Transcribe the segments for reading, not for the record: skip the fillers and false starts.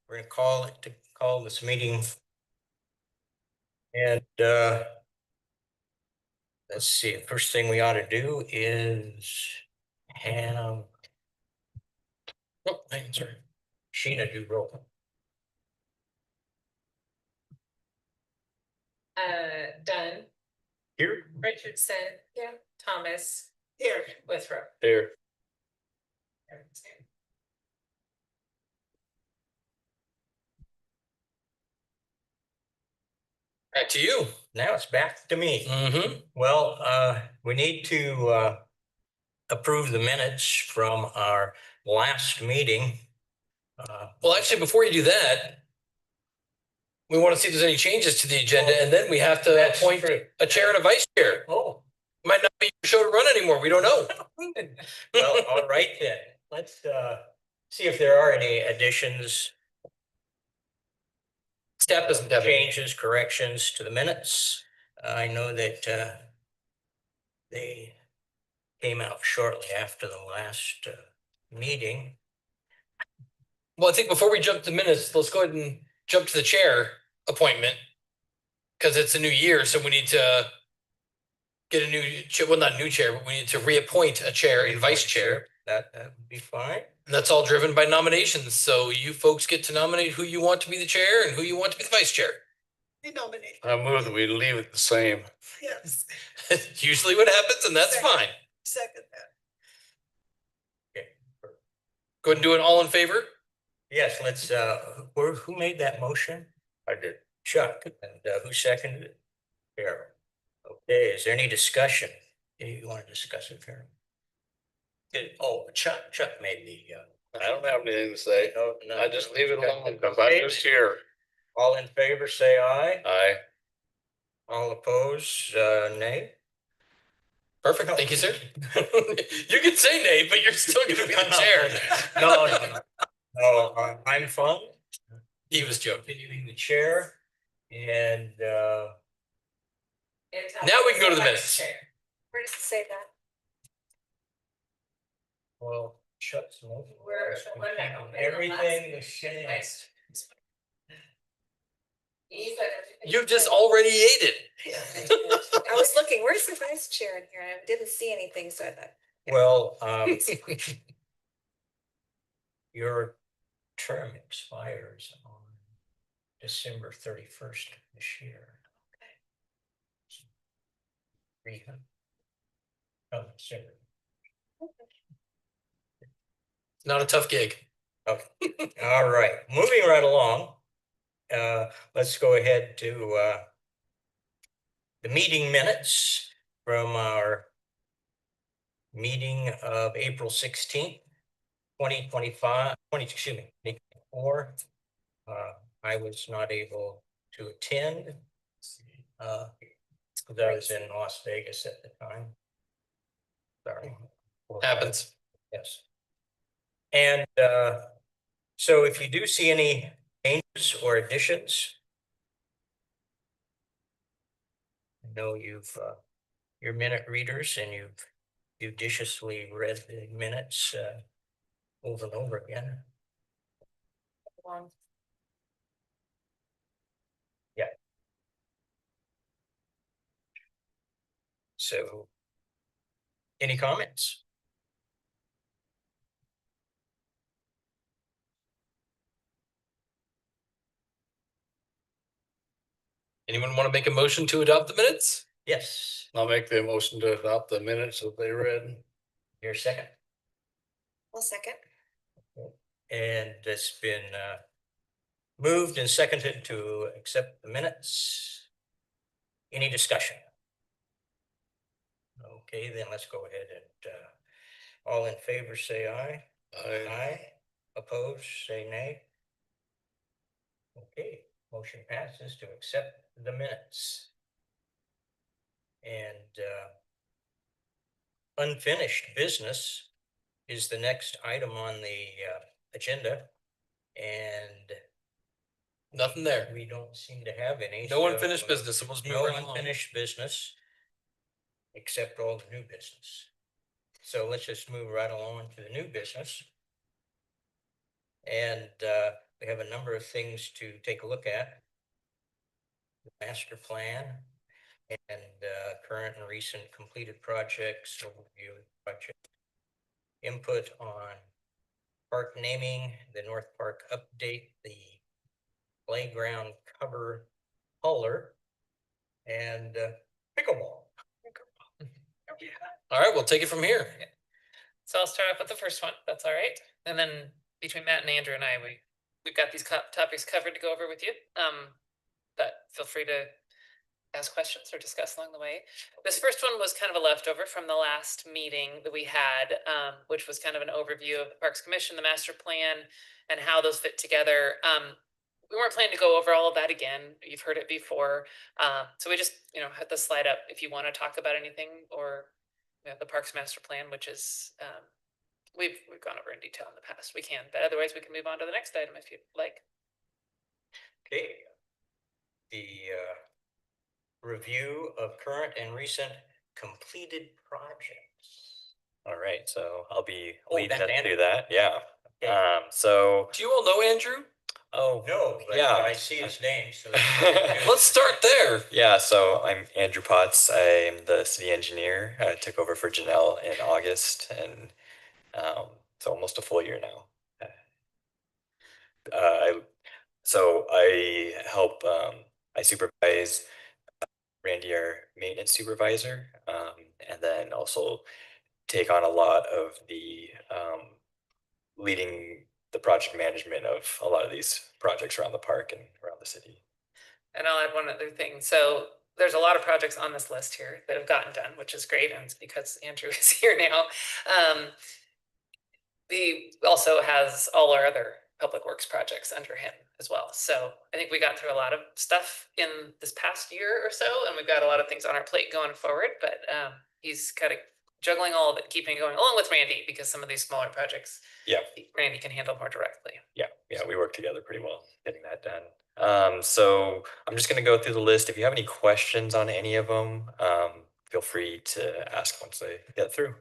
We're gonna call this meeting. And let's see, the first thing we ought to do is have sorry, Sheena do roll call. Dunn. Here. Richardson. Yeah. Thomas. Here. Withrow. There. Back to you. Now it's back to me. Well, we need to approve the minutes from our last meeting. Well, actually, before you do that, we want to see if there's any changes to the agenda, and then we have to appoint a chair and a vice chair. Oh, Might not be your show to run anymore. We don't know. well, all right then. Let's see if there are any additions. Staff doesn't have any changes, corrections to the minutes. I know that they came out shortly after the last meeting. Well, I think before we jump to minutes, let's go ahead and jump to the chair appointment, because it's a new year, so we need to get a new chair. Well, not a new chair, but we need to reappoint a chair and vice chair. That would be fine. And that's all driven by nominations. So you folks get to nominate who you want to be the chair and who you want to be the vice chair. We nominate. I move that we leave it the same. Yes. Usually what happens, and that's fine. Second that. Okay. Go ahead and do it all in favor. Yes, let's, who made that motion? I did. Chuck. And who seconded it? Carol. Okay, is there any discussion? You want to discuss it, Carol? Oh, Chuck made the, I don't have anything to say. no, I just leave it alone because I'm just here. All in favor, say aye. Aye. All opposed, nay. Perfect. Thank you, sir. You can say nay, but you're still going to be the chair. No, I'm fine. He was joking. Continuing the chair, and Now we can go to the minutes. Where does it say that? well, Chuck's moving. We're Everything is shitty. You just already ate it. I was looking, where's the vice chair in here? I didn't see anything, so I thought. Well, your term expires on December 31st of this year. Okay. December. Not a tough gig. Okay. All right, moving right along. Let's go ahead to the meeting minutes from our meeting of April 16th, 2024. I was not able to attend because I was in Las Vegas at the time. Sorry. Happens. Yes. And so if you do see any changes or additions, I know you've your minute readers and you've judiciously read the minutes over and over again. Yeah. So any comments? Anyone want to make a motion to adopt the minutes? Yes. I'll make the motion to adopt the minutes that they read. Your second. Well, second. And it's been moved and seconded to accept the minutes. Any discussion? Okay, then let's go ahead and all in favor say aye. Aye. Aye. Opposed, say nay. Okay, motion passes to accept the minutes. And unfinished business is the next item on the agenda. And Nothing there. we don't seem to have any. No unfinished business. It was No unfinished business, except all the new business. So let's just move right along to the new business. And we have a number of things to take a look at. The master plan and current and recent completed projects, overview of project. Input on park naming, the North Park update, the playground cover color, and pickleball. All right, we'll take it from here. So I'll start off with the first one, that's all right. And then between Matt and Andrew and I, we've got these topics covered to go over with you. But feel free to ask questions or discuss along the way. This first one was kind of a leftover from the last meeting that we had, which was kind of an overview of the Parks Commission, the master plan, and how those fit together. We weren't planning to go over all of that again. You've heard it before. So we just, had the slide up if you want to talk about anything or the Parks Master Plan, which is, we've gone over in detail in the past. We can, but otherwise we can move on to the next item if you'd like. Okay. The review of current and recent completed projects. All right, so I'll be Oh, leading that's us Andrew. through that. Yeah. Okay. So Do you all know Andrew? No, but yeah. I see his name, so. Let's start there. Yeah, so I'm Andrew Potts. I'm the city engineer. I took over for Janelle in August, and it's almost a full year now. I help. I supervise Randy, our maintenance supervisor, and then also take on a lot of the leading the project management of a lot of these projects around the park and around the city. And I'll add one other thing. So there's a lot of projects on this list here that have gotten done, which is great. And it's because Andrew is here now. He also has all our other public works projects under him as well. So I think we got through a lot of stuff in this past year or so, and we've got a lot of things on our plate going forward, but he's kind of juggling all of it, keeping it going along with Randy, because some of these smaller projects, Yeah. Randy can handle more directly. Yeah, we work together pretty well getting that done. So I'm just gonna go through the list. If you have any questions on any of them, feel free to ask once they get through.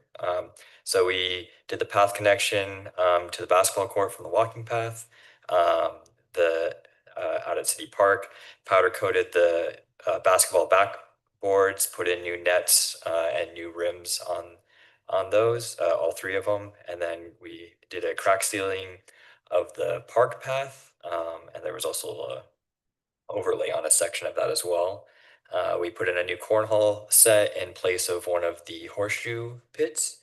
So we did the path connection to the basketball court from the walking path. Out at City Park, powder coated the basketball backboards, put in new nets and new rims on those, all three of them, and then we did a crack sealing of the park path, and there was also a overlay on a section of that as well. We put in a new cornhole set in place of one of the horseshoe pits.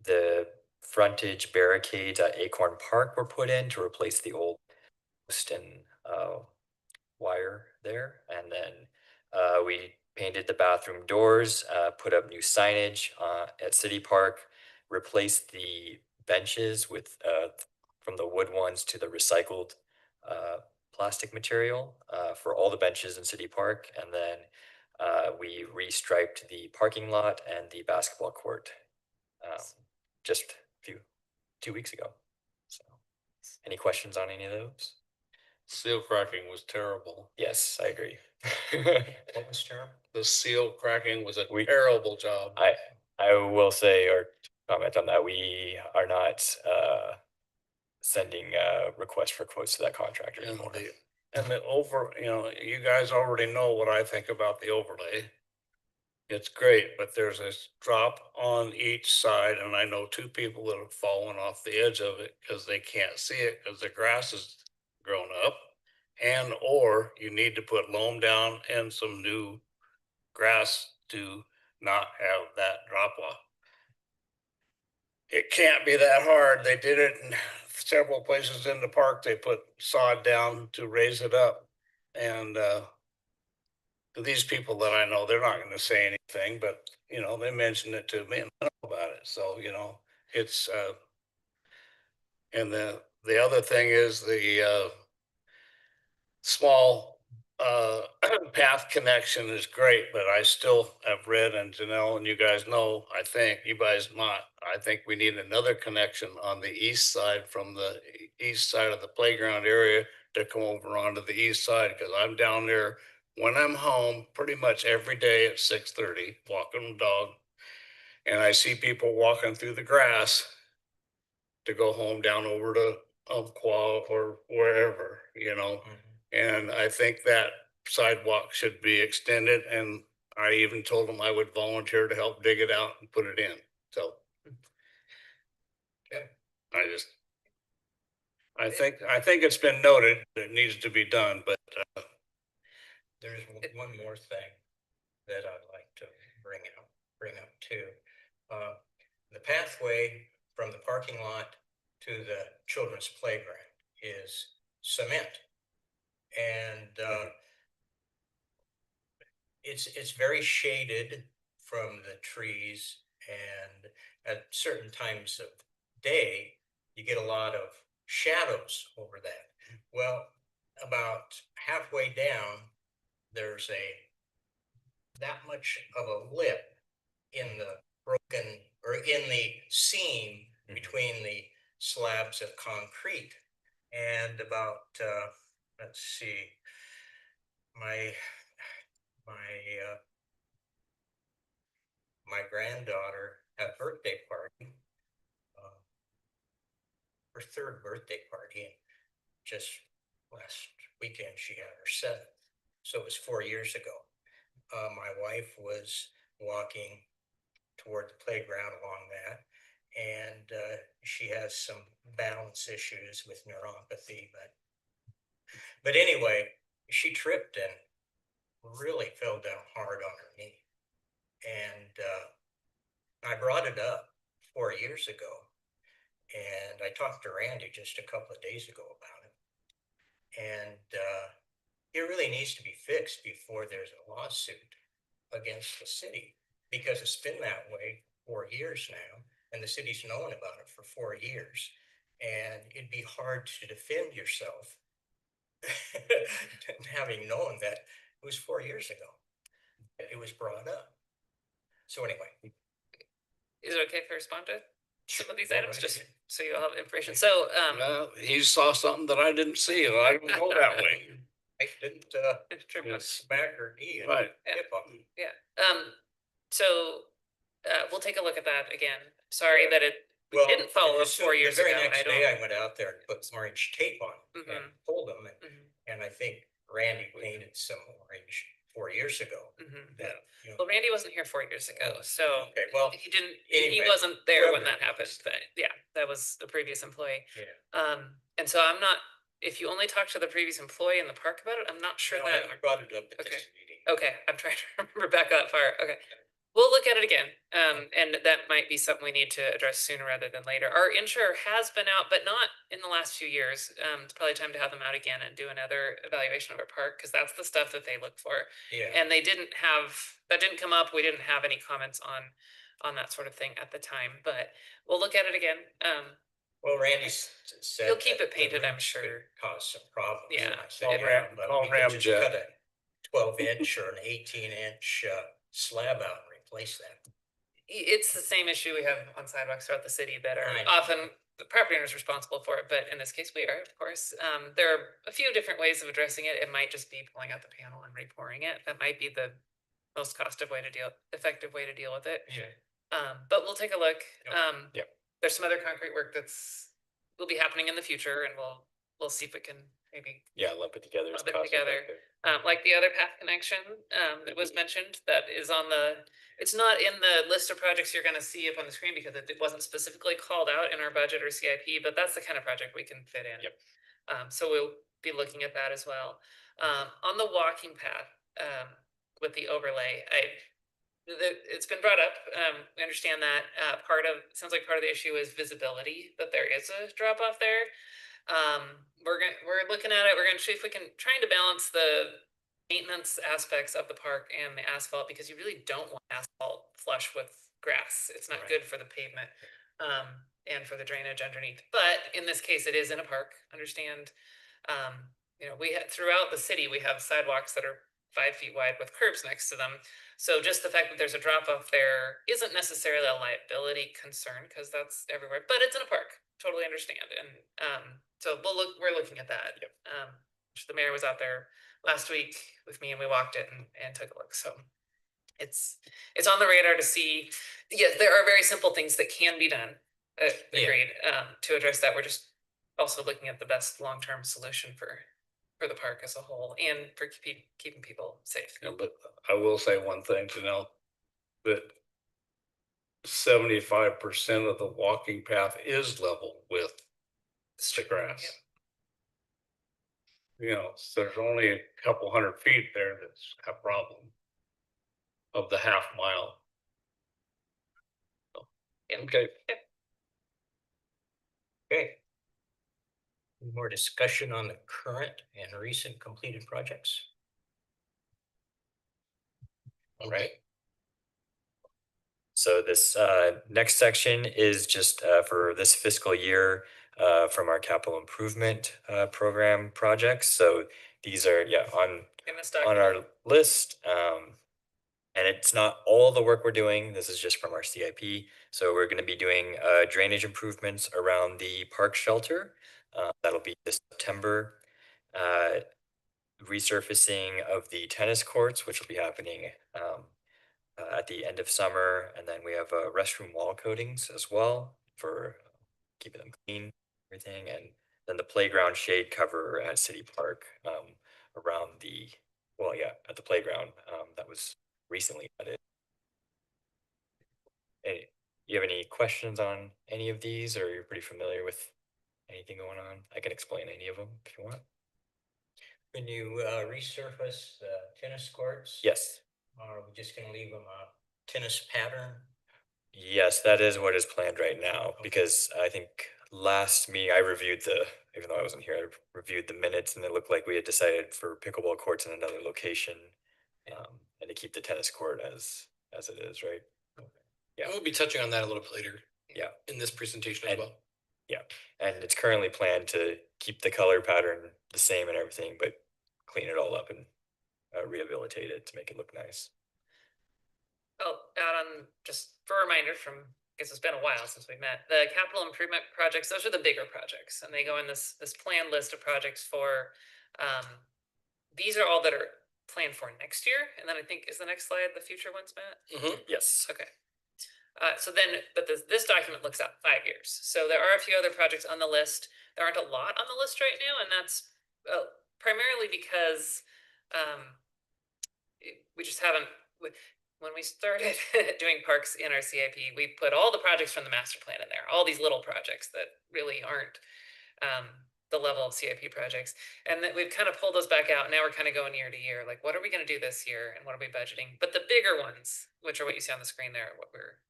The frontage barricades at Acorn Park were put in to replace the old post and wire there. And then we painted the bathroom doors, put up new signage at City Park, replaced the benches with from the wood ones to the recycled plastic material for all the benches in City Park. And then we restriped the parking lot and the basketball court just 2 weeks ago. So any questions on any of those? Seal cracking was terrible. Yes, I agree. What was terrible? The seal cracking was a We- terrible job. I will say or comment on that. We are not sending requests for quotes to that contractor And anymore. you guys already know what I think about the overlay. It's great, but there's a drop on each side, and I know two people that have fallen off the edge of it because they can't see it because the grass is grown up, and or you need to put loam down and some new grass to not have that drop off. It can't be that hard. They did it in several places in the park. They put sod down to raise it up, and these people that I know, they're not going to say anything, but they mentioned it to me and I know about it. So it's and the other thing is the small path connection is great, but I still have read, and Janelle and you guys know, I think you guys not, I think we need another connection on the east side from the east side of the playground area to come over onto the east side, because I'm down there when I'm home pretty much every day at 6:30 walking the dog, and I see people walking through the grass to go home down over to Umpqua or wherever, you know? Mhm. And I think that sidewalk should be extended, and I even told them I would volunteer to help dig it out and put it in, so. Okay. I think it's been noted that it needs to be done, but, There's one more thing that I'd like to bring up too. The pathway from the parking lot to the children's playground is cement. And it's very shaded from the trees, and at certain times of day, you get a lot of shadows over that. Well, about halfway down, there's that much of a lip in the broken, or in the seam between the slabs of concrete. And about let's see, my my my granddaughter had a birthday party, uh, her third birthday party, and just last weekend she had her seventh. So it was 4 years ago. My wife was walking toward the playground along that, and she has some balance issues with neuropathy, but anyway, she tripped and really fell down hard on her knee. And I brought it up 4 years ago, and I talked to Randy just a couple of days ago about it. And it really needs to be fixed before there's a lawsuit against the city, because it's been that way 4 years now, and the city's known about it for 4 years. And it'd be hard to defend yourself having known that it was 4 years ago it was brought up. So anyway, Is it okay if I respond to some of these Go items, right just ahead. so you all have information? So, well, he saw something that I didn't see, and I don't go that way. I didn't Trip on- smack her knee and Right. hip up. yeah, so, we'll take a look at that again. Sorry that we didn't follow up 4 years The ago. very I next don't. day I went out there and put some orange tape on it and Mhm. pulled them, Mhm, and I think Randy painted some orange 4 years ago. mhm. That, Well, Randy wasn't here 4 years ago, so okay, well, he didn't, anyway, he wasn't there when whoever that it happened, was. but yeah, that was the previous employee. yeah. And so I'm not, if you only talked to the previous employee in the park about it, I'm not sure No, that. I brought it up at Okay. this meeting. Okay, I'm trying to remember back that far. Okay. We'll look at it again. And that might be something we need to address sooner rather than later. Our insurer has been out, but not in the last few years. It's probably time to have them out again and do another evaluation of our park, because that's the stuff that they look for. Yeah. And they didn't have, that didn't come up. We didn't have any comments on that sort of thing at the time, but we'll look at it again. Well, Randy said He'll keep that it painted, the I'm rims could sure. Cause some problems. Yeah. And I said, Call yeah, Ram- but call we could just Ramjet. cut a 12-inch or an 18-inch slab out and replace that. It's the same issue we have on sidewalks throughout the city that are Right. often the property owner is responsible for it, but in this case we are, of course. There are a few different ways of addressing it. It might just be pulling out the panel and repouring it. That might be the most effective way to deal with it. Yeah. But we'll take a look. Yep. Yep. There's some other concrete work will be happening in the future, and we'll see if we can maybe Yeah, lump it together. as Lump it cost together. effective. like the other path connection that was mentioned, that is on it's not in the list of projects you're going to see up on the screen because it wasn't specifically called out in our budget or CIP, but that's the kind of project we can fit in. Yep. So we'll be looking at that as well. On the walking path with the overlay, it's been brought up. We understand that sounds like part of the issue is visibility, that there is a drop off there. We're looking at it. We're going to see if we can trying to balance the maintenance aspects of the park and the asphalt, because you really don't want asphalt flush with grass. It's not Right. good for the pavement and for the drainage underneath. But in this case, it is in a park. Understand? We throughout the city we have sidewalks that are 5 feet wide with curbs next to them. So just the fact that there's a drop off there isn't necessarily a liability concern, because that's everywhere. But it's in a park. Totally understand. And so we're looking at that. Yep. The mayor was out there last week with me and we walked it and took a look. So it's on the radar to see. Yes, there are very simple things that can be done. Yeah. Agreed. To address that, we're just also looking at the best long-term solution for the park as a whole and for keeping people safe. Yeah, but I will say one thing to know, that 75% of the walking path is level with the grass. You know, so there's only a couple 100 feet there that's a problem of the half mile. So, okay, Okay. Any more discussion on the current and recent completed projects? All right. So this next section is just for this fiscal year from our capital improvement program projects. So these are, yeah, In this on document, our list. And it's not all the work we're doing. This is just from our CIP. So we're going to be doing drainage improvements around the park shelter. That'll be this September. Resurfacing of the tennis courts, which will be happening at the end of summer. And then we have restroom wall coatings as well for keeping them clean, everything. And then the playground shade cover at City Park around the, well, yeah, at the playground that was recently added. Any, you have any questions on any of these, or you're pretty familiar with anything going on? I can explain any of them if you want. When you resurface the tennis courts? Yes. Are we just gonna leave them a tennis pattern? Yes, that is what is planned right now, because I think last meeting I reviewed even though I wasn't here, I reviewed the minutes and it looked like we had decided for pickleball courts in another location. And to keep the tennis court as it is, right? Yeah. We'll be touching on that a little bit later. Yeah. In this presentation as And- well. And it's currently planned to keep the color pattern the same and everything, but clean it all up and rehabilitate it to make it look nice. I'll add on just for a reminder from, I guess it's been a while since we met, the capital improvement projects, those are the bigger projects, and they go in this planned list of projects for, these are all that are planned for next year. And then I think, is the next slide the future ones, Matt? Yes. Okay. So then, but this document looks out 5 years. So there are a few other projects on the list. There aren't a lot on the list right now, and that's primarily because we just haven't. When we started doing parks in our CIP, we put all the projects from the master plan in there. All these little projects that really aren't the level of CIP projects, and that we've kind of pulled those back out. Now we're kind of going year to year. Like, what are we going to do this year, and what are we budgeting? But the bigger ones, which are what you see on the screen there, what we're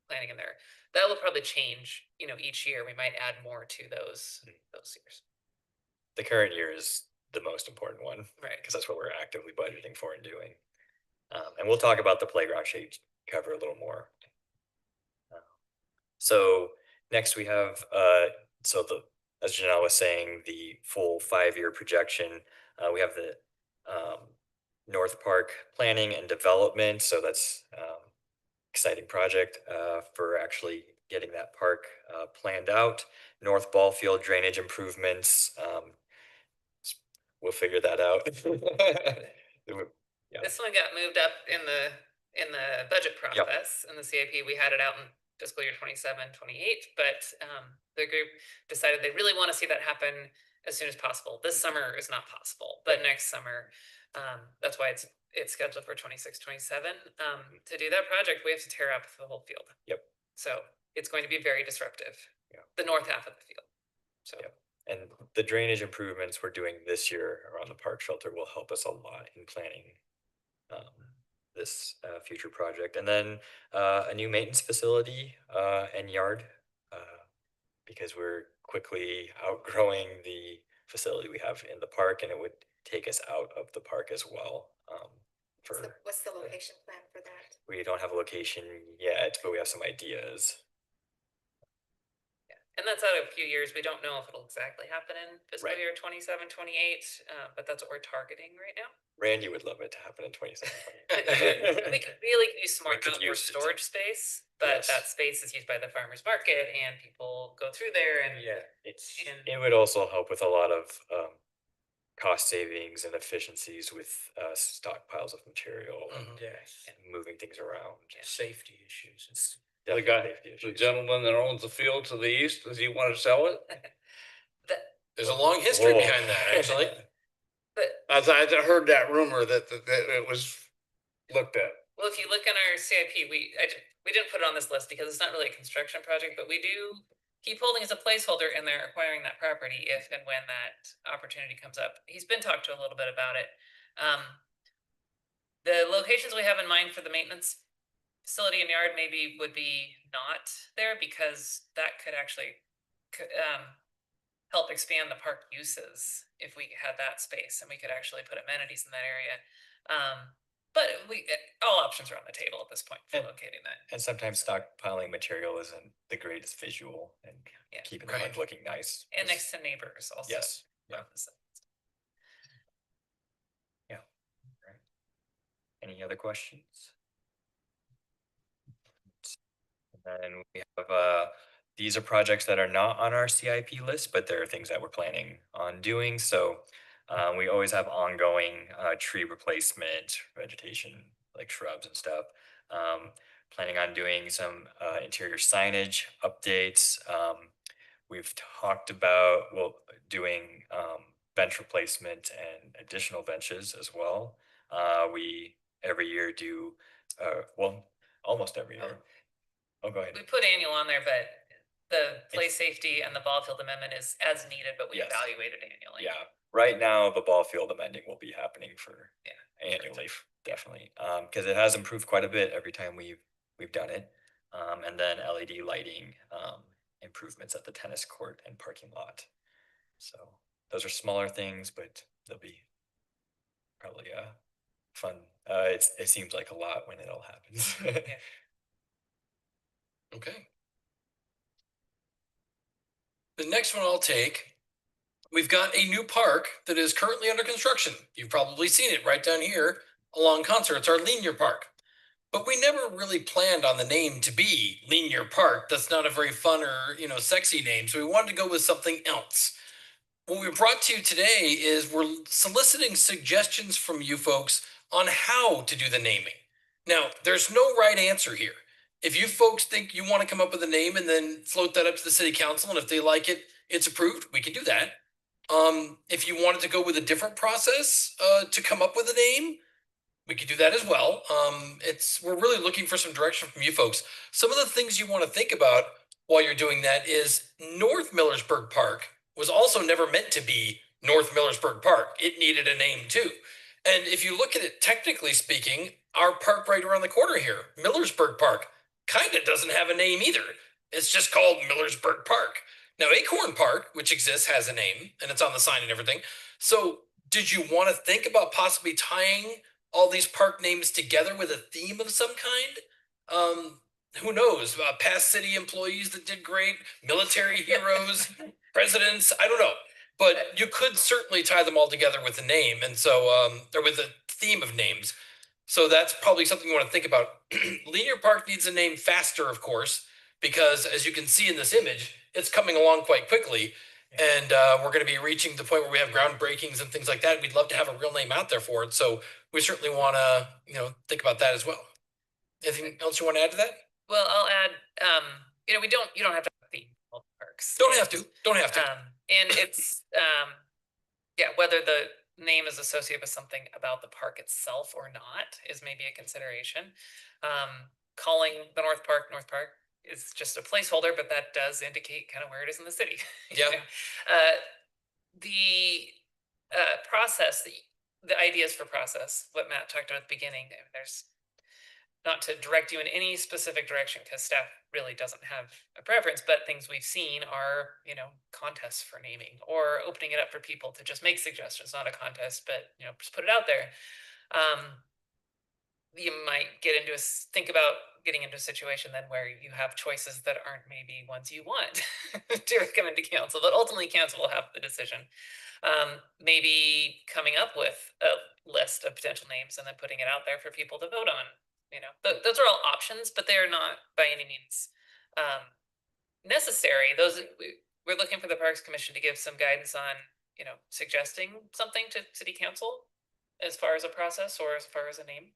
planning in there, that will probably change, each year. We might add more to those years. The current year is the most important one, Right. because that's what we're actively budgeting for and doing. And we'll talk about the playground shade cover a little more. So next we have, as Janelle was saying, the full 5-year projection. We have the North Park planning and development. So that's exciting project for actually getting that park planned out. North Ball Field drainage improvements. We'll figure that out. Yeah. This one got moved up in the budget process in the CIP. We had it out in fiscal year 27, 28, but the group decided they really want to see that happen as soon as possible. This summer is not possible, but next summer, that's why it's scheduled for 26, 27. To do that project, we have to tear up the whole field. Yep. So it's going to be very disruptive. Yeah. The north half of the field. So. Yep. And the drainage improvements we're doing this year around the park shelter will help us a lot in planning this future project. And then a new maintenance facility and yard, because we're quickly outgrowing the facility we have in the park, and it would take us out of the park as well. What's the location plan for that? We don't have a location yet, but we have some ideas. And that's out of a few years. We don't know if it'll exactly happen in fiscal Right. year 27, 28, but that's what we're targeting right now. Randy would love it to happen in 27. We could really use some more We could outdoor use it. storage space, but Yes. that space is used by the farmer's market and people go through there and Yeah. It would also help with a lot of cost savings and efficiencies with stockpiles of material Yes. and moving things around. Safety issues. the Definitely guy, safety the issues. gentleman that owns the field to the east, does he want to sell it? There's a long history Whoa. behind that, actually. But, As I heard that rumor that it was looked at. well, if you look in our CIP, we didn't put it on this list because it's not really a construction project, but we do keep holding as a placeholder in there acquiring that property if and when that opportunity comes up. He's been talked to a little bit about it. The locations we have in mind for the maintenance facility and yard maybe would be not there because that could actually help expand the park uses if we had that space and we could actually put amenities in that area. But all options are on the table at this point for And- locating that. And sometimes stockpiling material isn't the greatest visual and Yeah. keeping the Right. park looking nice. And is- next to neighbors also. Yes, yeah. So- Any other questions? And then we have, these are projects that are not on our CIP list, but there are things that we're planning on doing. So we always have ongoing tree replacement, vegetation, like shrubs and stuff. Planning on doing some interior signage updates. We've talked about, well, doing bench replacement and additional benches as well. We every year do, well, almost every year. Oh, go ahead. We put annual on there, but the play safety and the ball field amendment is as needed, but we Yes. evaluate it annually. Yeah, right now the ball field amending will be happening for Yeah. annually, definitely. Because it has improved quite a bit every time we've done it. And then LED lighting improvements at the tennis court and parking lot. So those are smaller things, but they'll be probably fun. It seems like a lot when it all happens. Okay. The next one I'll take, we've got a new park that is currently under construction. You've probably seen it right down here along Concert. It's our Linear Park. But we never really planned on the name to be Linear Park. That's not a very fun or, sexy name. So we wanted to go with something else. What we brought to you today is we're soliciting suggestions from you folks on how to do the naming. Now, there's no right answer here. If you folks think you want to come up with a name and then float that up to the city council, and if they like it, it's approved, we can do that. If you wanted to go with a different process to come up with a name, we could do that as well. We're really looking for some direction from you folks. Some of the things you want to think about while you're doing that is North Millersburg Park was also never meant to be North Millersburg Park. It needed a name too. And if you look at it technically speaking, our park right around the corner here, Millersburg Park, kind of doesn't have a name either. It's just called Millersburg Park. Now, Acorn Park, which exists, has a name and it's on the sign and everything. So did you want to think about possibly tying all these park names together with a theme of some kind? Who knows? Past city employees that did great, military heroes, presidents, I don't know. But you could certainly tie them all together with a name. And so, or with a theme of names. So that's probably something you want to think about. Linear Park needs a name faster, of course, because as you can see in this image, it's coming along quite quickly. And we're going to be reaching the point where we have groundbreakings and things like that. We'd love to have a real name out there for it. So we certainly want to, think about that as well. Anything else you want to add to that? Well, I'll add, you don't have to have the parks. Don't have to. And it's, whether the name is associated with something about the park itself or not is maybe a consideration. Calling the North Park is just a placeholder, but that does indicate kind of where it is in the city. Yeah. The process, the ideas for process, what Matt talked about at the beginning, there's not to direct you in any specific direction because staff really doesn't have a preference, but things we've seen are, contests for naming or opening it up for people to just make suggestions, not a contest, but, just put it out there. You might think about getting into a situation then where you have choices that aren't maybe ones you want to recommend to council, but ultimately council will have the decision. Maybe coming up with a list of potential names and then putting it out there for people to vote on. Those are all options, but they are not by any means necessary. We're looking for the Parks Commission to give some guidance on, suggesting something to city council as far as a process or as far as a name.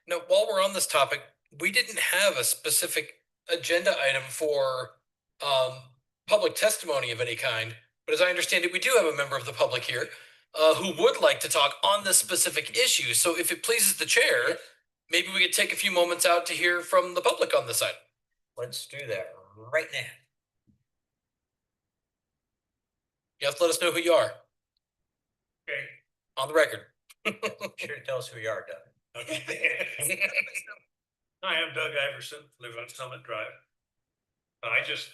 Now, while we're on this topic, we didn't have a specific agenda item for public testimony of any kind. But as I understand it, we do have a member of the public here who would like to talk on this specific issue. So if it pleases the chair, maybe we could take a few moments out to hear from the public on this item. Let's do that right now. You have to let us know who you are Okay. on the record. Sure, tell us who you are, Doug. Hi, I'm Doug Iverson, live on Summit Drive. I just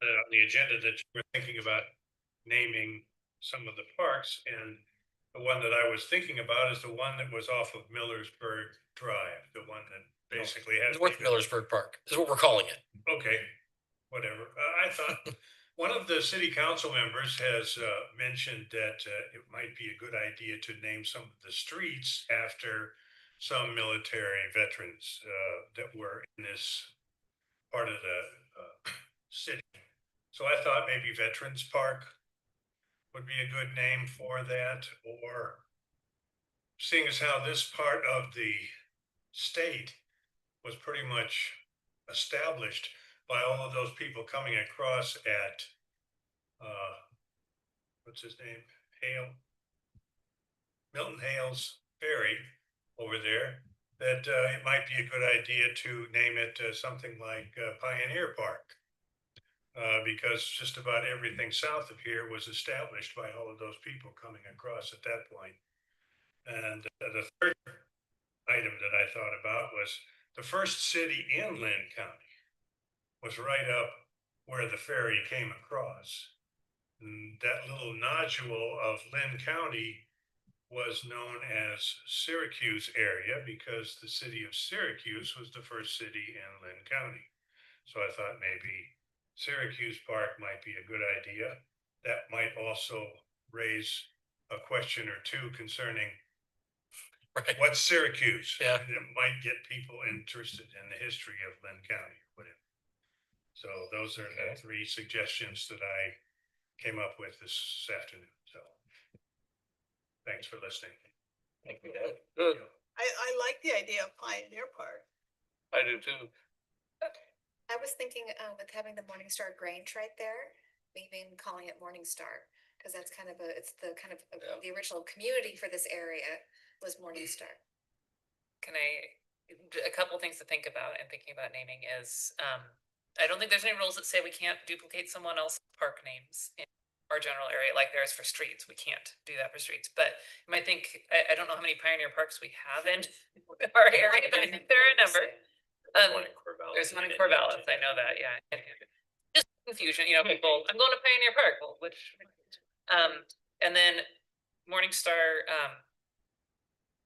on the agenda that you were thinking about naming some of the parks, and the one that I was thinking about is the one that was off of Millersburg Drive, the one that basically has. North Millersburg Park is what we're calling it. Okay, whatever. I thought one of the city council members has mentioned that it might be a good idea to name some of the streets after some military veterans that were in this part of the city. So I thought maybe Veterans Park would be a good name for that, or seeing as how this part of the state was pretty much established by all of those people coming across at what's his name? Milton Hale's Ferry over there, that it might be a good idea to name it something like Pioneer Park. Because just about everything south of here was established by all of those people coming across at that point. And the third item that I thought about was the first city in Lynn County was right up where the ferry came across. And that little nodule of Lynn County was known as Syracuse area because the city of Syracuse was the first city in Lynn County. So I thought maybe Syracuse Park might be a good idea. That might also raise a question or two concerning what's Syracuse. Yeah. And it might get people interested in the history of Lynn County. So those are the three suggestions that I came up with this afternoon. So thanks for listening. Thank you, Doug. Good. I like the idea of Pioneer Park. I do too. I was thinking with having the Morningstar Grange right there, maybe even calling it Morningstar, because that's kind of it's the kind of the original community for this area was Morningstar. A couple things to think about and thinking about naming is, I don't think there's any rules that say we can't duplicate someone else's park names in our general area, like there is for streets. We can't do that for streets, but you might think, I don't know how many Pioneer Parks we have in our area, but I think there are a number. There's one in Corvallis, I know that, yeah. Just confusion, people, I'm going to Pioneer Park, well, which, and then Morningstar,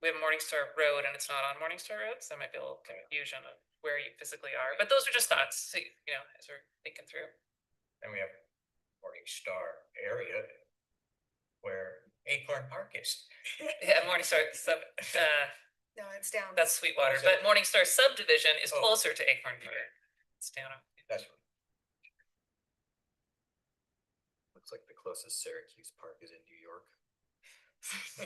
we have Morningstar Road and it's not on Morningstar Road, so there might be a little confusion of where you physically are, but those are just thoughts, so, as we're thinking through. And we have Morningstar area where Acorn Park is. Yeah, Morningstar, No, it's down. that's Sweetwater, Is it? but Morningstar subdivision is Oh. closer to Acorn Park. It's down. That's Looks like the closest Syracuse park is in New York.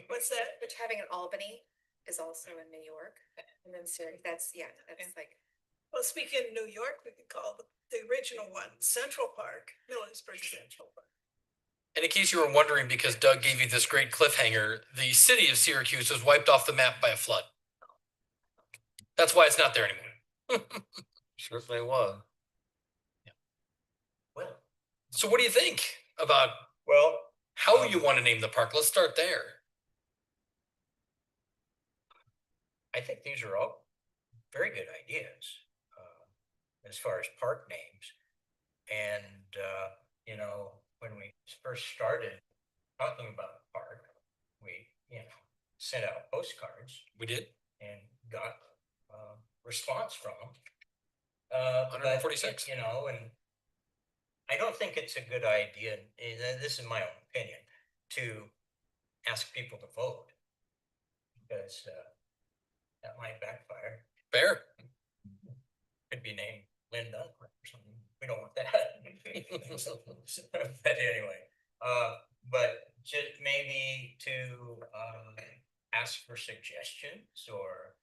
What's that? But having an Albany is also in New York, and then Syracuse, that's like, Well, speaking of New York, we could call the original one Central Park, Millersburg Central Park. And in case you were wondering, because Doug gave you this great cliffhanger, the city of Syracuse was wiped off the map by a flood. That's why it's not there anymore. Certainly was. well. So what do you think about Well, how you want to name the park? Let's start there. I think these are all very good ideas as far as park names. And, when we first started talking about the park, we, sent out postcards We did. and got response from them. 146. And I don't think it's a good idea, and this is my own opinion, to ask people to vote. Because that might backfire. Fair. Could be named Lynn Dunkley or something. We don't want that. But anyway, but just maybe to ask for suggestions or.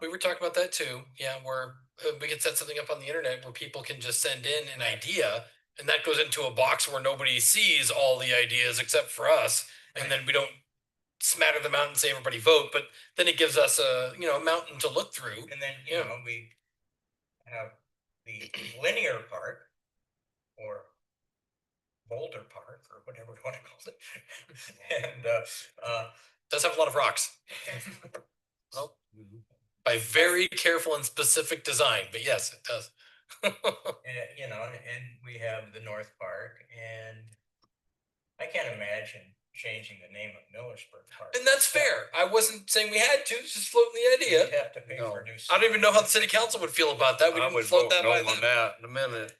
We were talking about that too. Yeah, where we could set something up on the internet where people can just send in an idea And that goes into a box where nobody sees all the ideas except for us. And then we don't smatter them out and say everybody vote, but then it gives us a, mountain to look through. And then, Yeah. we have the linear park or Boulder Park or whatever we want to call it. And, Does have a lot of rocks. Well, by very careful and specific design, but yes, it does. and we have the North Park, and I can't imagine changing the name of Millersburg Park. And that's fair. I wasn't saying we had to, just floating the You'd idea. have to pay No. for new. I don't even know how the city council would feel about that. We I didn't would float vote that no by on them. that in a minute.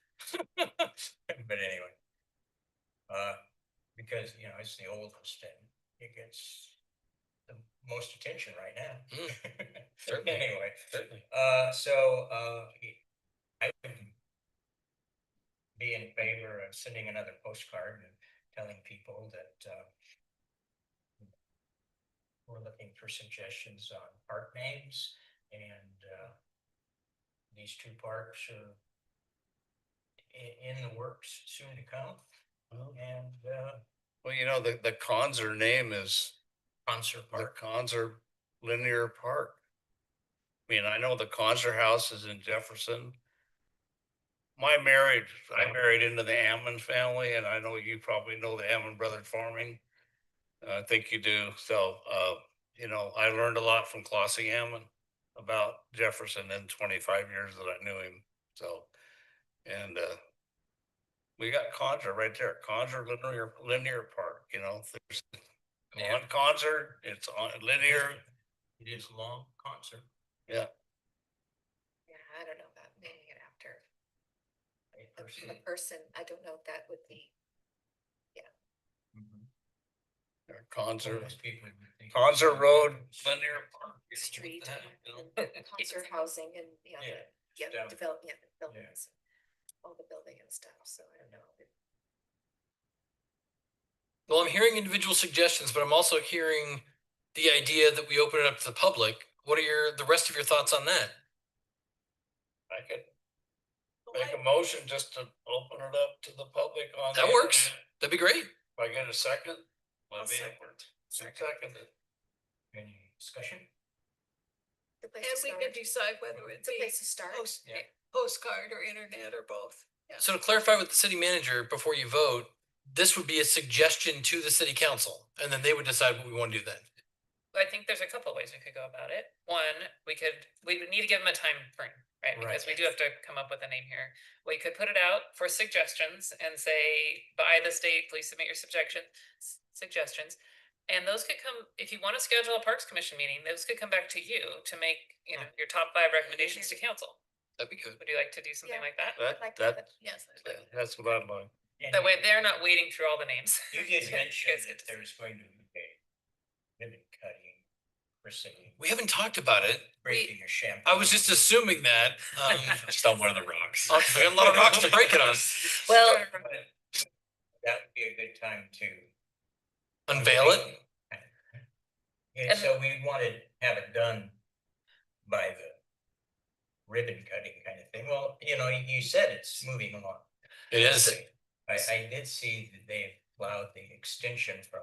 But anyway, because, it's the oldest and it gets the most attention right now. Certainly. Anyway, Certainly. so, I would be in favor of sending another postcard and telling people that, we're looking for suggestions on park names, and, these two parks are in the works, soon to come. And, Well, the Conser name is Concert the Park. Conser Linear Park. I mean, I know the Conser House is in Jefferson. I married into the Ammon family, and I know you probably know the Ammon Brothers Farming. I think you do. So, I learned a lot from Clossie Ammon about Jefferson in 25 years that I knew him. So, and we got Conser right there, Conser Linear Park. There's on Conser, it's on linear. It is a long concert. Yeah, Yeah, I don't know about naming it after A a person. person. I don't know if that would be. Conser, Most people would think- Conser Road Linear Park. Street and Yeah. concert housing and, Yeah, down. development, buildings, all the building and stuff, so I don't know. Well, I'm hearing individual suggestions, but I'm also hearing the idea that we open it up to the public. What are the rest of your thoughts on that? I could make a motion just to open it up to the public on. That the works. internet. That'd be great. If I get a second. I'll let me- Second. Any discussion? The place And to we start. can decide whether It's it's a a place to start. postcard or internet or both. Yeah. So to clarify with the city manager before you vote, this would be a suggestion to the city council, and then they would decide what we want to do then. I think there's a couple of ways we could go about it. One, we would need to give them a time frame, right? Because we do have to come up with a name here. We could put it out for suggestions and say, by this date, please submit your suggestions. And those could come, if you want to schedule a Parks Commission meeting, those could come back to you to make, your top 5 recommendations to council. That'd be good. Would you like to do something Yeah. like that? Yes. That's what I'd like. And That way they're not wading through all the names. You did mention guys get that to there's going to be a ribbon cutting, christening, We haven't talked about it. breaking a champagne. I was just assuming that. Just on one of the rocks. We got a lot of rocks to break it on. Well, That would be a good time to. Unveil it. And so we wanted to have it done by the ribbon cutting kind of thing. Well, you said it's moving along. It is. I did see that they allowed the extension from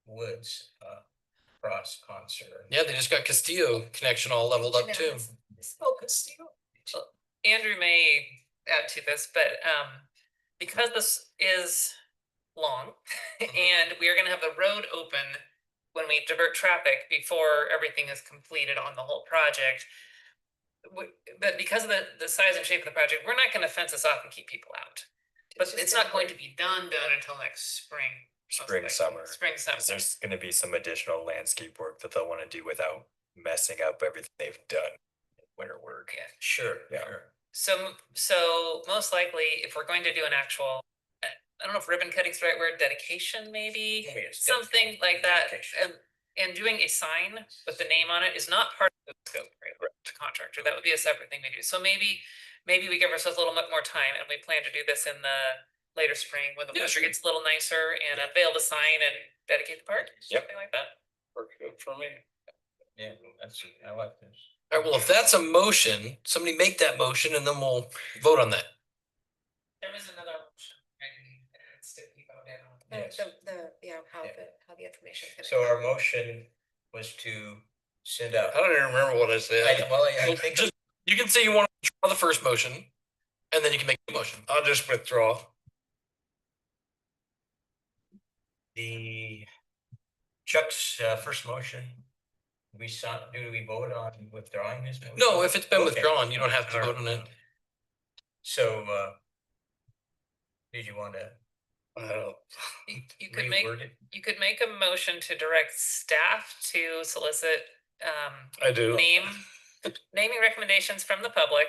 Woods, cross concert. Yeah, they just got Castillo connection all leveled up too. Focus, Andrew may add to this, but because this is long and we are going to have the road open when we divert traffic before everything is completed on the whole project. But because of the size and shape of the project, we're not going to fence this off and keep people out. But just it's not going to be done until next spring. most Spring, likely. summer. Spring, summer. 'Cause there's gonna be some additional landscape work that they'll wanna do without messing up everything they've done in winter work. Yeah. Sure, Yeah. sure. So most likely, if we're going to do an actual, I don't know if ribbon cutting's the right word, dedication maybe, Maybe it's something like that. dedication. And doing a sign with the name on it is not part of the scope, right? The contractor, that would be a separate thing we do. So maybe we give ourselves a little bit more time and we plan to do this in the later spring when the Yeah, weather sure. gets a little nicer and unveil the sign and dedicate the park, Yep. something like that. Works good for me. Yeah, I like this. All right, well, if that's a motion, somebody make that motion and then we'll vote on that. There was another option, right? It's to keep on down. Yes. Yeah, how Yeah. how the information. is So gonna our motion was to send out. I don't even remember what I said. I think Just, you can say you want to withdraw the first motion, and then you can make the motion. I'll just withdraw. the Chuck's first motion, do we vote on withdrawing his motion? No, if it's been Okay. withdrawn, you don't have to vote on it. So, did you want to You could make, reword it? you could make a motion to direct staff to solicit, I do. naming recommendations from the public.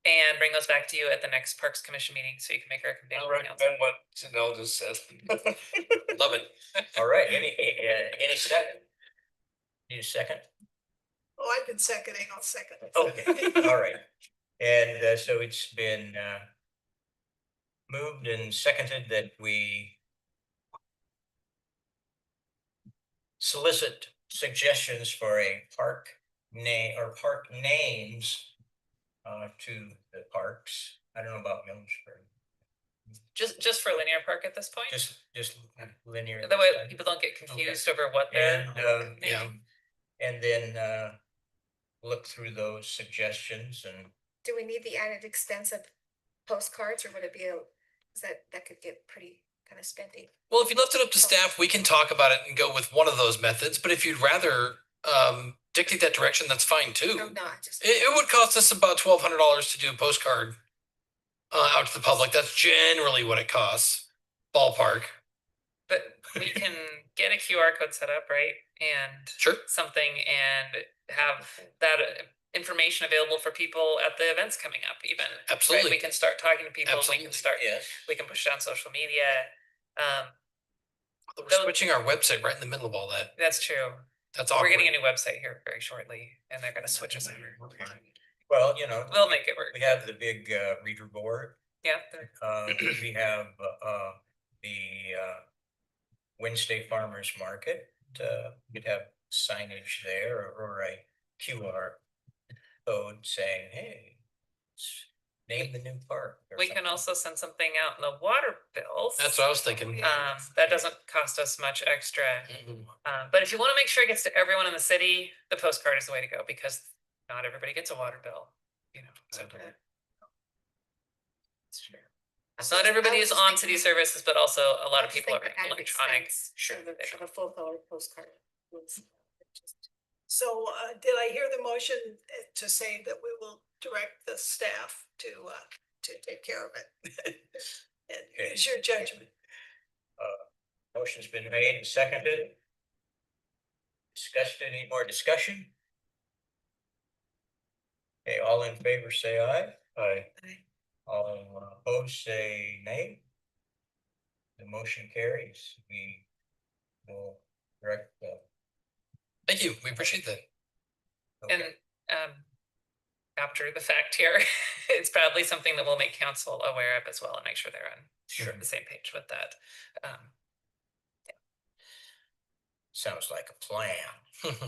And bring those back to you at the next Parks Commission meeting, so you can make a I'll recommendation. recommend what Janelle just said. Love it. All right, any second? Need a second? Oh, I've been seconding, I'll second it. Okay, all right. And so it's been moved and seconded that we solicit suggestions for a park name or park names to the parks. I don't know about Millersburg, Just for linear park at this point, just linear. that way people don't get confused over what they're. And Yeah. and then look through those suggestions and Do we need the added expense of postcards, or would it be that could get pretty kind of spendy? Well, if you left it up to staff, we can talk about it and go with one of those methods. But if you'd rather dictate that direction, that's fine too. No, not just. It would cost us about $1,200 to do a postcard out to the public. That's generally what it costs, ballpark. But we can get a QR code set up, right? And Sure. something and have that information available for people at the events coming up even. Right? Absolutely. We can start talking to people, Absolutely. yes. we can push it on social media. We're Those- switching our website right in the middle of all that. That's true. That's We're awkward. getting a new website here very shortly and they're gonna switch us over. Well, We'll make it work. we have the big reader board. Yeah. We have the Wednesday Farmers Market. You'd have signage there or a QR code saying, hey, name the new park. or We can something. also send something out in the water bills. That's what I was thinking. That doesn't cost us much extra. Mhm. But if you want to make sure it gets to everyone in the city, the postcard is the way to go because not everybody gets a water bill, you know. So not everybody is on city services, but also a lot of people are electronic. Sure. Of a full color postcard. So did I hear the motion to say that we will direct the staff to take care of it? And use your judgment. Motion's been made and seconded. Discussed, any more discussion? Okay, all in favor, say aye. Aye. All opposed, say nay. The motion carries. We will direct the. Thank you. We appreciate that. And after the fact here, it's probably something that we'll make council aware of as well and make sure they're on Sure. the same page with that. Sounds like a plan.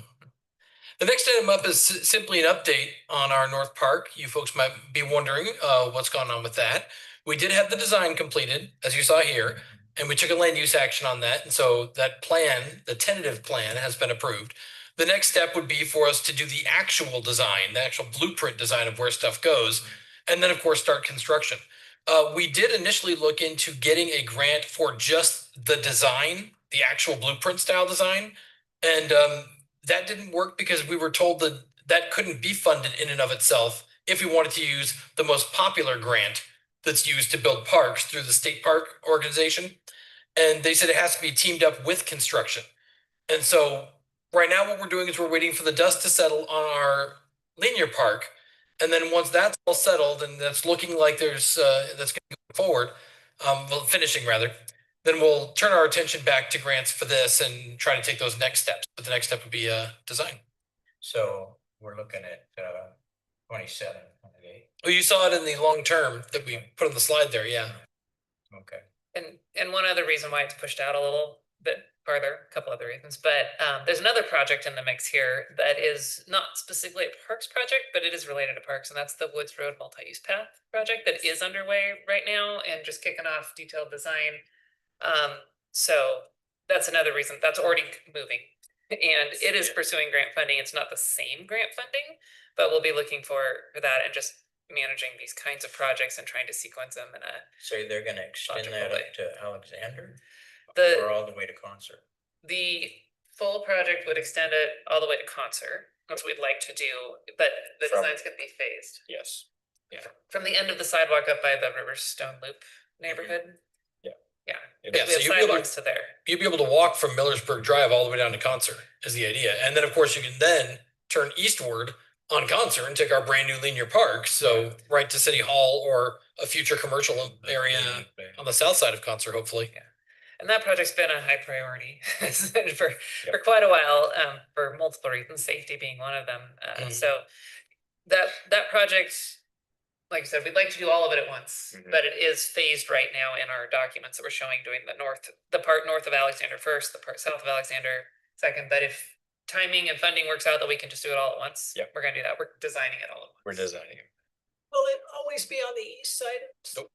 The next item up is simply an update on our North Park. You folks might be wondering what's going on with that. We did have the design completed, as you saw here, and we took a land use action on that. And so that plan, the tentative plan, has been approved. The next step would be for us to do the actual design, the actual blueprint design of where stuff goes, and then of course start construction. We did initially look into getting a grant for just the design, the actual blueprint style design. And that didn't work because we were told that that couldn't be funded in and of itself if we wanted to use the most popular grant that's used to build parks through the state park organization. And they said it has to be teamed up with construction. And so right now what we're doing is we're waiting for the dust to settle on our linear park. And then once that's all settled and that's looking like there's that's going forward, well, finishing rather, then we'll turn our attention back to grants for this and try to take those next steps. But the next step would be design. So we're looking at 27, 28. Well, you saw it in the long term that we put on the slide there. Yeah. Okay. And one other reason why it's pushed out a little bit farther, a couple other reasons, but there's another project in the mix here that is not specifically a parks project, but it is related to parks, and that's the Woods Road multi-use path project that is underway right now and just kicking off detailed design. So that's another reason that's already moving. And it is pursuing grant funding. It's not the same grant funding, but we'll be looking for that and just managing these kinds of projects and trying to sequence them in a So they're gonna extend Logical that way. up to Alexander or the all the way to Concert? the full project would extend it all the way to Concert, which we'd like to do, but the From- design's gonna be phased. Yes. From the end of the sidewalk up by the Riverstone Loop neighborhood. Yeah. Yeah. Yeah, We so have you'll be able to- sidewalks to there. You'd be able to walk from Millersburg Drive all the way down to Concert is the idea. And then of course you can then turn eastward on Concert and take our brand new Linear Park. So right to City Hall or a future commercial area on the south side of Concert, hopefully. And that project's been a high priority for quite a while, for multiple reasons, safety being one of them. Mhm. So that project, like I said, we'd like to do all of it at once, Mhm. but it is phased right now in our documents that we're showing, doing the part north of Alexander first, the part south of Alexander second. But if timing and funding works out that we can just do it all at once, Yep. we're gonna do that. We're designing it all at once. We're designing it. Will it always be on the east side? Nope.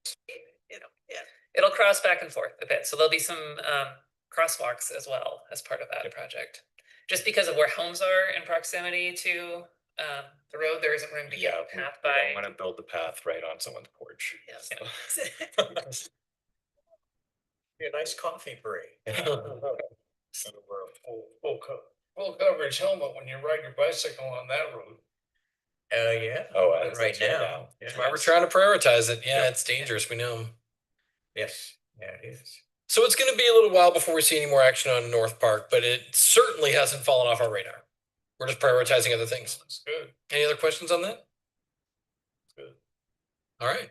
You know, yeah. It'll cross back and forth a bit, so there'll be some crosswalks as well as part of that Yep. project. Just because of where homes are in proximity to the road, there isn't room to Yeah, get we a path we by. don't want to build the path right on someone's porch. Yes. Be a nice coffee break. Full coverage helmet when you ride your bicycle on that road. Yeah. Oh, but that's right now. That's why we're trying to prioritize it. Yeah, it's dangerous. We know. Yes, yeah, it is. So it's going to be a little while before we see any more action on North Park, but it certainly hasn't fallen off our radar. We're just prioritizing other things. That's good. Any other questions on that? Good. All right.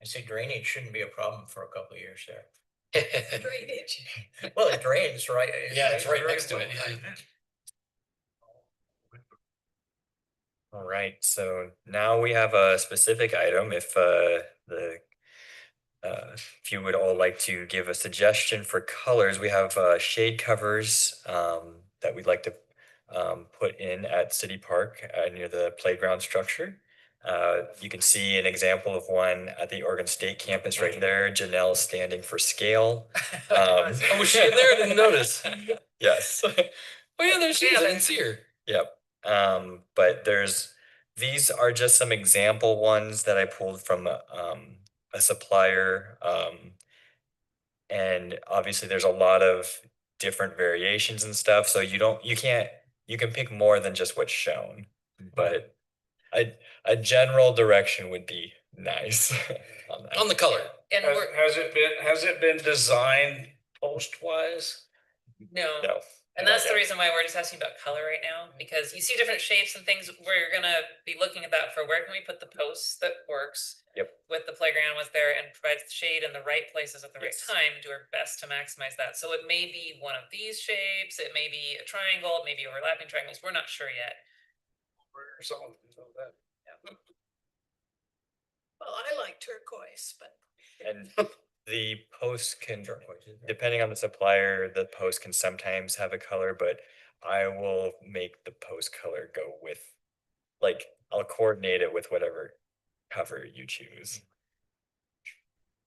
I see drainage shouldn't be a problem for a couple of years there. Drainage. Well, it drains right. Yeah, it's right very next to well. it, yeah. All right, so now we have a specific item. If if you would all like to give a suggestion for colors, we have shade covers that we'd like to put in at City Park near the playground structure. You can see an example of one at the Oregon State campus right there. Janelle standing for scale. Oh, was she in there? I didn't notice. Yes. Oh yeah, there she is. I Yeah, didn't see her. Yep. But these are just some example ones that I pulled from a supplier. And obviously there's a lot of different variations and stuff. So you can pick more than just what's shown, but a general direction would be nice on that. On the color. And we're, Has it been designed post-wise? no. No. And that's the reason why we're just asking about color right now, because you see different shapes and things where you're gonna be looking at that for where can we put the posts that works. Yep. With the playground was there and provides the shade in the right places at the right Yes. time, do our best to maximize that. So it may be one of these shapes, it may be a triangle, maybe overlapping triangles, we're not sure yet. Or something like that. Well, I like turquoise, but And the post can, depending on the supplier, the post can sometimes have a color, but I will make the post color go with, like, I'll coordinate it with whatever cover you choose.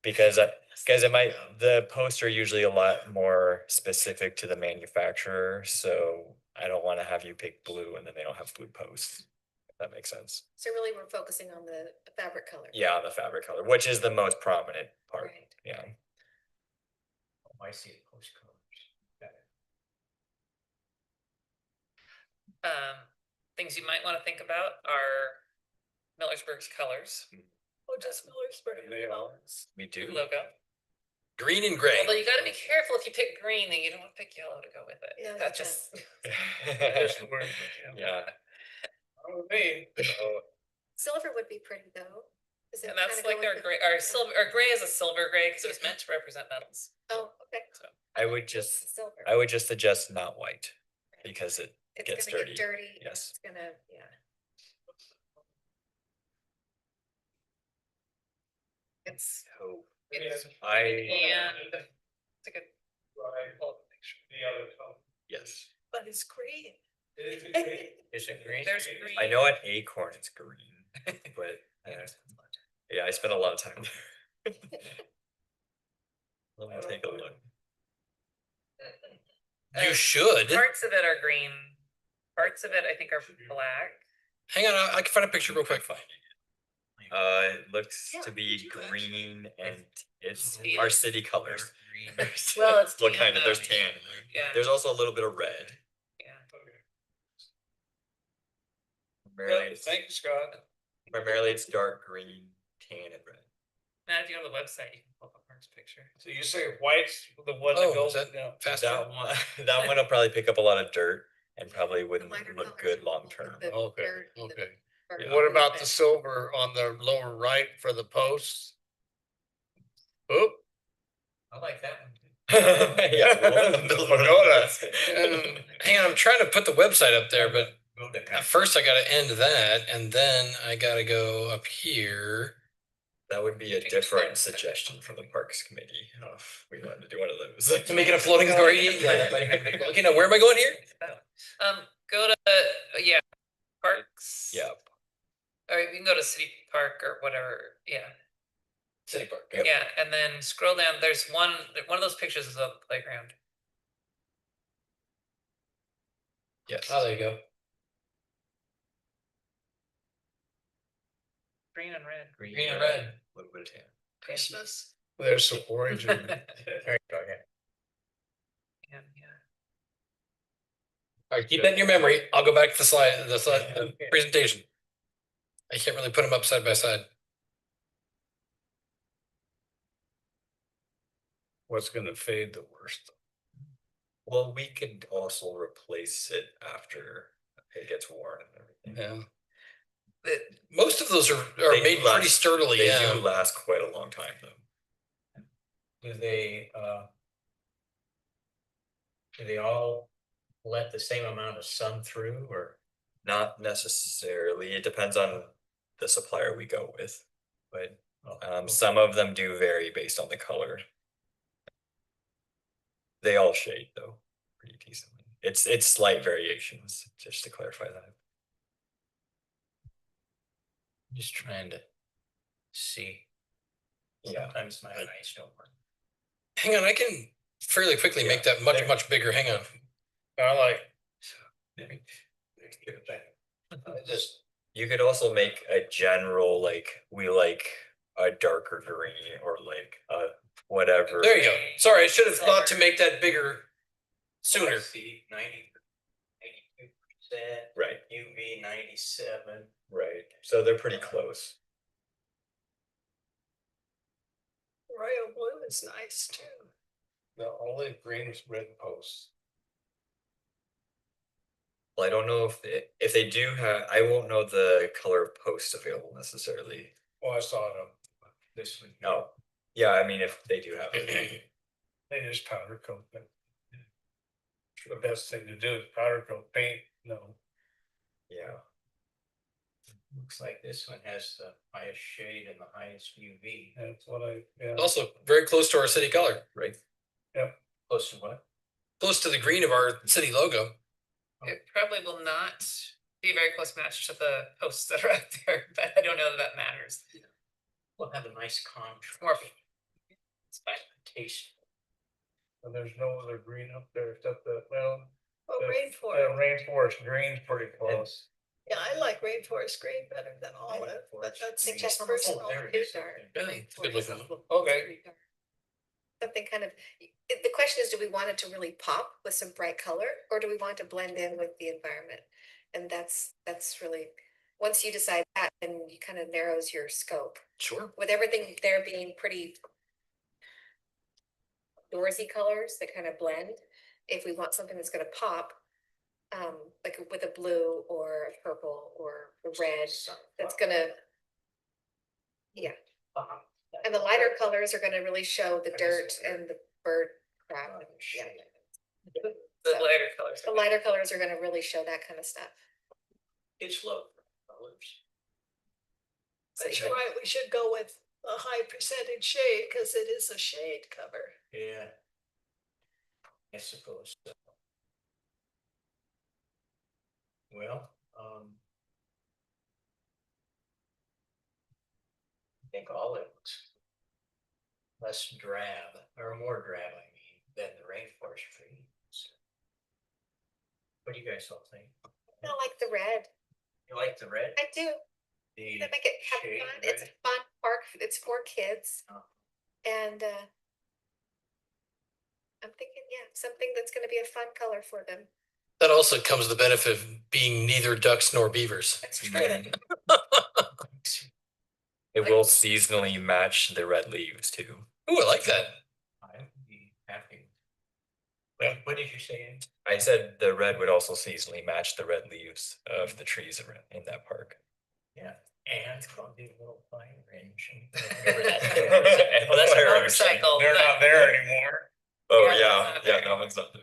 Because the posts are usually a lot more specific to the manufacturer, so I don't want to have you pick blue and then they don't have blue posts. If that makes sense. So really, we're focusing on the fabric color. Yeah, the fabric color, which is the most prominent part. Right. Yeah. Oh, I see it postcards. Things you might want to think about are Millersburg's colors, oh, just Millersburg. They are. We do. logo. Green and gray. Although you gotta be careful if you pick green, then you don't want to pick yellow to go with it. Yeah, That that just. Yeah. Oh, me. Silver would be pretty though. Does it And that's kinda go like with our the- gray, our silver, our gray is a silver gray because it was meant to represent metals. Oh, okay. So I would just Silver. suggest not white because it It's gets gonna dirty. get dirty. and Yes. It's gonna, yeah. it's, So it's, I and it's a good, The other color. Yes. But it's green. Is it green? There's green. I know at Acorn it's green, but yeah, I spent a lot of time there. Let me take a look. You should. Parts of it are green. Parts of it, I think, are black. Hang on, I can find a picture real quick. It looks to be Yeah, green and it's Teal. our city colors. Well, it's What tan, kind of, there's though. tan. Yeah. There's also a little bit of red. Yeah. Primarily, it's, Thank you, Scott. primarily it's dark green, tan and red. Now, if you go to the website, you can pull up Mark's picture. So you say white's the one Oh, that goes, is that yeah. faster? That one, that one will probably pick up a lot of dirt and probably wouldn't lighter look colors good long term. the Okay, dirt and the okay. burnt What off about bit. the silver on the lower right for the posts? Oop. I like that one. Yeah. we'll- Pagoda. Hang on, I'm trying to put the website up there, but Go to- at first I gotta end that and then I gotta go up here. That would be a different suggestion from the Parks Committee. If we wanted to do one of those. To make it a floating authority? Okay, now where am I going here? Go to, yeah, parks. Yeah. Or you can go to city park or whatever, yeah. City Park. Yep. Yeah, and then scroll down, there's one of those pictures is of the playground. Yes. Oh, there you go. Green and red. Green and red. A little bit of tan. Christmas. There's some orange in There you go, yeah. Yeah. All right, keep that in your memory. I'll go back to the presentation. I can't really put them up side by side. What's gonna fade the worst? Well, we could also replace it after it gets worn and everything. Yeah. Most of those are They made do pretty last- sturdily, They yeah. do last quite a long time though. Do they all let the same amount of sun through or? Not necessarily, it depends on the supplier we go with, but some of them do vary based on the color. They all shade though, pretty decently. It's slight variations, just to clarify that. Just trying to see. Yeah. Sometimes my eyes don't work. Hang on, I can fairly quickly make that there. much bigger. Hang on. I like, Just, You could also make a general, like, we like a darker green or like whatever. There you go. Sorry, I should have thought to make that bigger sooner. see 92%, Right, UV 97. right. So they're pretty close. Royal blue is nice too. the only green is red posts. Well, I don't know if they do have, I won't know the color of posts available necessarily. Well, I saw them. This would. No, yeah, I mean, if they do have it. They just powder coat them. The best thing to do is powder coat paint, no. Yeah, Looks like this one has the highest shade and the highest UV. That's what yeah. Also very close to our city color, right. Close to what? close to the green of our city logo. It probably will not be a very close match to the posts that are out there, but I don't know that that matters. We'll have a nice contrast. More. It's fine, taste. And there's no other green up there except that, well, Oh, the- rainforest. rainforest green's pretty close. Yeah, I like rainforest green better than olive, but that's Think just that's personal. there it Too is. dark. Yeah, Right, it's good or is looking. it- Okay. Something kind of, the question is, do we want it to really pop with some bright color, or do we want it to blend in with the environment? And that's really, once you decide that, then you kind of narrows your scope. Sure. With everything there being pretty outdoorsy colors that kind of blend, if we want something that's gonna pop, like with a blue or a purple or a red, that's gonna, yeah. And the lighter colors are gonna really show the dirt and the bird crap, and, yeah. The lighter colors. The lighter colors are gonna really show that kind of stuff. It's low colors. But you're right, we should go with a high percentage shade, because it is a shade cover. Yeah. I suppose so. Well, I think all it looks less drab, or more drab, I mean, than the rainforest trees. What do you guys all think? I like the red. You like the red? I do. The To make it have shade fun. It's a red? fun park. It's for kids. Oh. And I'm thinking, yeah, something that's gonna be a fun color for them. That also comes with the benefit of being neither ducks nor beavers. That's true. It will seasonally match the red leaves too. Ooh, I like that. I'd be happy. What did you say? I said the red would also seasonally match the red leaves of the trees in that park. Yeah, and I'll do a little fire range. Well, that's Or our motorcycle. They're not there anymore. Oh, Yeah, yeah, it's not yeah, there. no one's up there.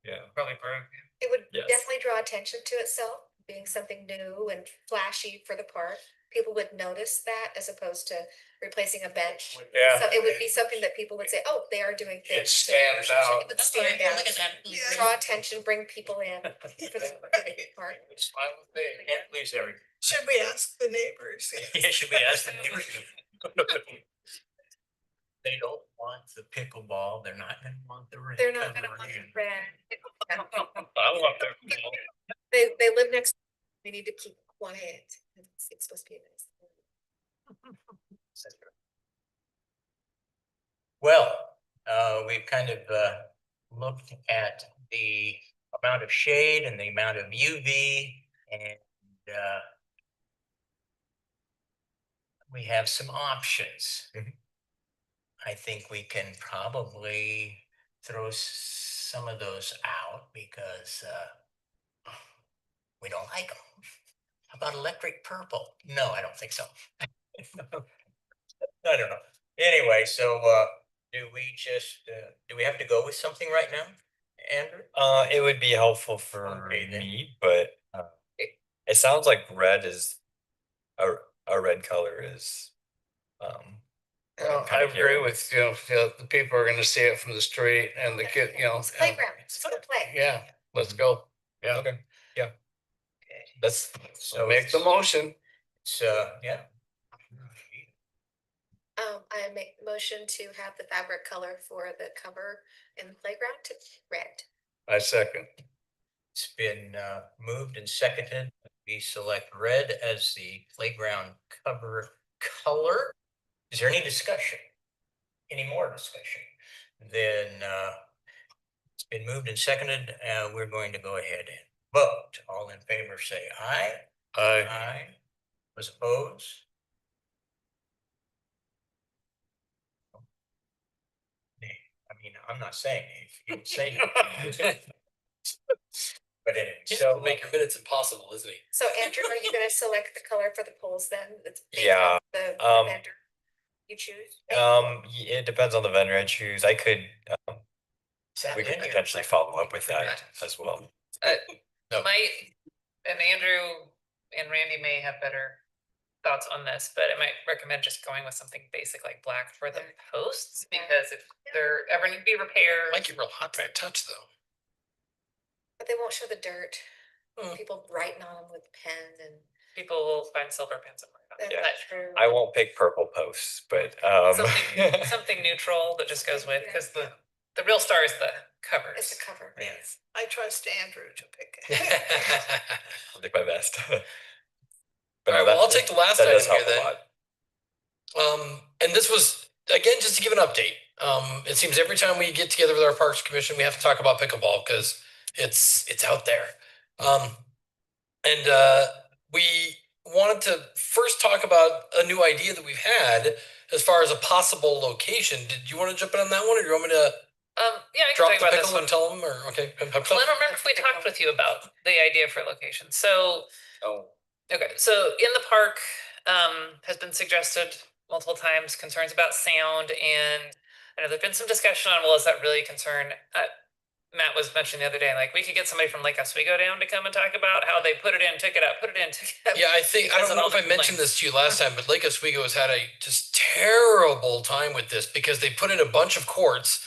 Yeah. Probably broke. It would Yes. definitely draw attention to itself, being something new and flashy for the park. People would notice that as opposed to replacing a bench. Yeah. So it would be something that people would say, oh, they are doing It things. stands out. It would stand out, Yeah. draw attention, bring people in for the park. It's fine with me. Can't please everyone. Should we ask the neighbors? Yeah, should we ask them? They don't want the pickleball, they're not gonna want the red. They're not gonna want coloring. the red. I want them. They live next, they need to keep quiet. It's supposed to be a nice. Well, we've kind of looked at the amount of shade and the amount of UV, and we have some options. I think we can probably throw some of those out because we don't like them. How about electric purple? No, I don't think so. I don't know. Anyway, so do we have to go with something right now, Andrew? It would be helpful for Okay, then. me, but it sounds like red is a red color is I agree with, the people are gonna see it from the street and the kid, It's playground, it's for the play. Yeah, let's go. Yeah. okay. Yeah, Okay. that's So make the motion. So, yeah. I make motion to have the fabric color for the cover in the playground to red. I second. It's been moved and seconded. We select red as the playground cover color. Is there any discussion? Any more discussion? Then it's been moved and seconded. We're going to go ahead and vote. All in favor say aye. Aye. Was opposed? Nay. I mean, I'm not saying nay. You can say nay. But anyway, So so make your minutes impossible, isn't he? So Andrew, are you gonna select the color for the poles then? It's based Yeah, on the um, vendor you choose? it depends on the vendor I choose. I could we could Sat in potentially here. follow up with that as well. No. Might, and Andrew and Randy may have better thoughts on this, but I might recommend just going with something basic like black for the posts, because if they're ever need to be repaired. Might get real hot for that touch though. But they won't show the dirt. Hmm. People writing on them with pen and. People will find silver pens somewhere. that's Yeah. not true. I won't pick purple posts, but Something neutral that just goes with, because the real star is the covers. It's the cover. Yes. I trust Andrew to pick it. I'll do my best. But All right, well, I'll take the last that item does help here a then. lot. And this was, again, just to give an update. It seems every time we get together with our Parks Commission, we have to talk about pickleball because it's out there. We wanted to first talk about a new idea that we've had as far as a possible location. Did you want to jump in on that one, or do you want me to Yeah, I can drop talk the about this pickle one. and tell them? Or okay, Well, I don't remember if we talked with you about the idea for location. So, Oh, okay, so in the park, has been suggested multiple times concerns about sound, and I know there's been some discussion on, well, is that really a concern? Matt was mentioning the other day, like we could get somebody from Lake Oswego down to come and talk about how they put it in, took it out, put it in, took it out. Yeah, I think I Because don't of know all if I the mentioned complaints. this to you last time, but Lake Oswego has had a just terrible time with this because they put in a bunch of courts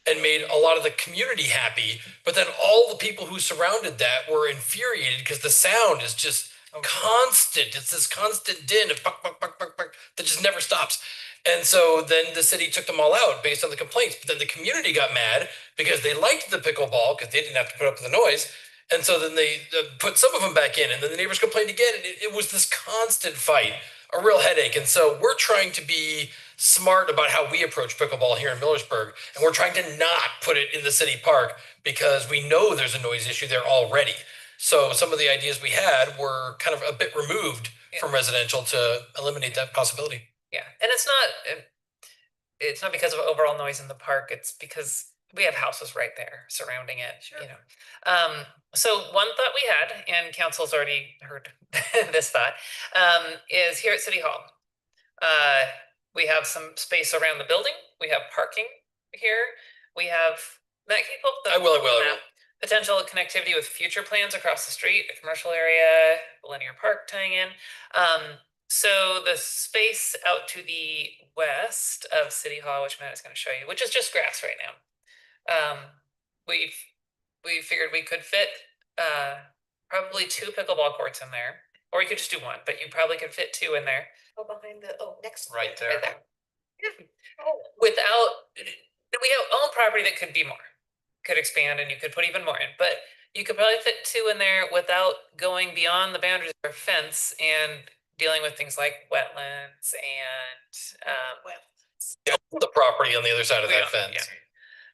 and made a lot of the community happy. But then all the people who surrounded that were infuriated because the sound is just constant. It's this constant din of buck, buck, buck, buck, buck that just never stops. And so then the city took them all out based on the complaints. But then the community got mad because they liked the pickleball because they didn't have to put up with the noise. And so then they put some of them back in, and then the neighbors complained again. And it was this constant fight, a real headache. And so we're trying to be smart about how we approach pickleball here in Millersburg. And we're trying to not put it in the city park because we know there's a noise issue there already. So some of the ideas we had were kind of a bit removed from residential to eliminate that possibility. Yeah, and it's not because of overall noise in the park, it's because we have houses right there surrounding it, Sure. you know. So one thought we had, and council's already heard this thought, is here at City Hall. We have some space around the building, we have parking here, we have, Matt, can you pull up the I will. map? Potential connectivity with future plans across the street, a commercial area, linear park tying in. So the space out to the west of City Hall, which Matt is going to show you, which is just grass right now. We figured we could fit probably 2 pickleball courts in there, or you could just do 1, but you probably could fit 2 in there. Oh, behind the, next. Right there. Right there. Without, we have own property that could be more, could expand, and you could put even more in, but you could probably fit 2 in there without going beyond the boundaries of our fence and dealing with things like wetlands and The property on the other side of We that don't, fence.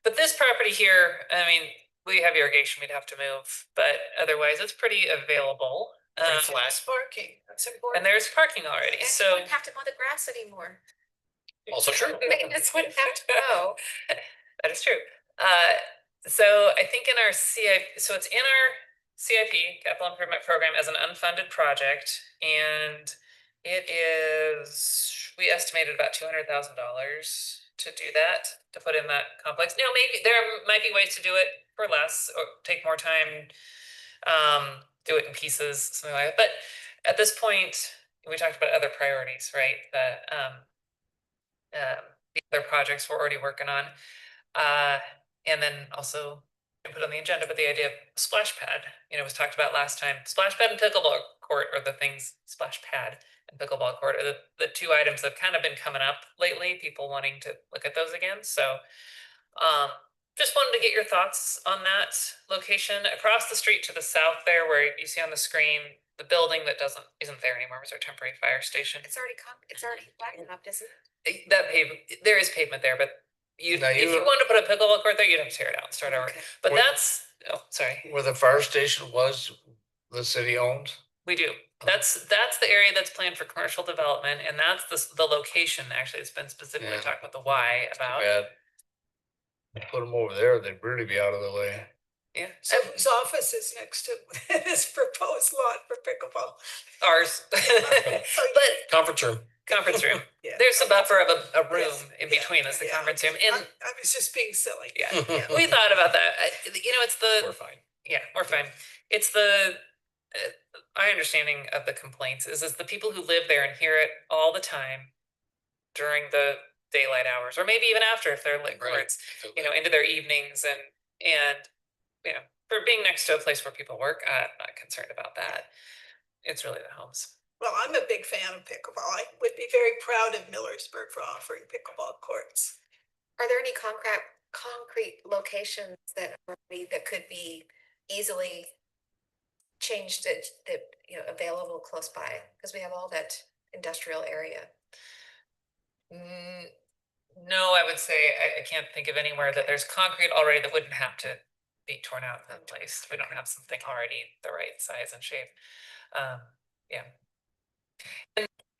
but this property here, I mean, we have irrigation, we'd have to move, but otherwise it's pretty available. Parking, that's important. And there's parking already, And you so wouldn't have to mow the grass anymore. Also true. Maintenance wouldn't have to go. that is true. So I think in our CIP, so it's in our CIP, Capital Improvement Program, as an unfunded project, and it is, we estimated about $200,000 to do that, to put in that complex. Now, maybe there might be ways to do it for less or take more time, do it in pieces, something like that. But at this point, we talked about other priorities, right? The other projects we're already working on. And then also put on the agenda, but the idea of splash pad, you know, was talked about last time. Splash pad and pickleball court are the things, splash pad and pickleball court are the 2 items that have kind of been coming up lately, people wanting to look at those again. So just wanted to get your thoughts on that location. Across the street to the south there, where you see on the screen, the building that isn't there anymore was our temporary fire station. It's already blacktop, isn't it? That there is pavement there, but if you wanted to put a pickleball court there, you'd have to tear it out and start over. Okay. But What- that's, sorry, Where the fire station was, the city owned? we do. That's the area that's planned for commercial development, and that's the location, actually, it's been specifically Yeah. talked about the why about. Bad. Put them over there, they'd really be out of the way. Yeah, So his office is next to this proposed lot for pickleball. ours. But Conference room. conference room, Yeah. there's a buffer of a room Yes, in yeah, between as the yeah. conference room, I and I was just being silly. yeah, Yeah. we thought about that. You know, it's We're the, fine. yeah, we're fine. It's the, my understanding of the complaints is the people who live there and hear it all the time during the daylight hours, or maybe even after, if they're like, where it's, you know, into their evenings and, you know, for being next to a place where people work, I'm not concerned about that. It's really the homes. Well, I'm a big fan of pickleball. I would be very proud of Millersburg for offering pickleball courts. Are there any concrete locations that could be easily changed that, you know, available close by? Because we have all that industrial area. No, I would say I can't think of anywhere that there's concrete already that wouldn't have to be torn out and replaced. We don't have something already the right size and shape. Yeah.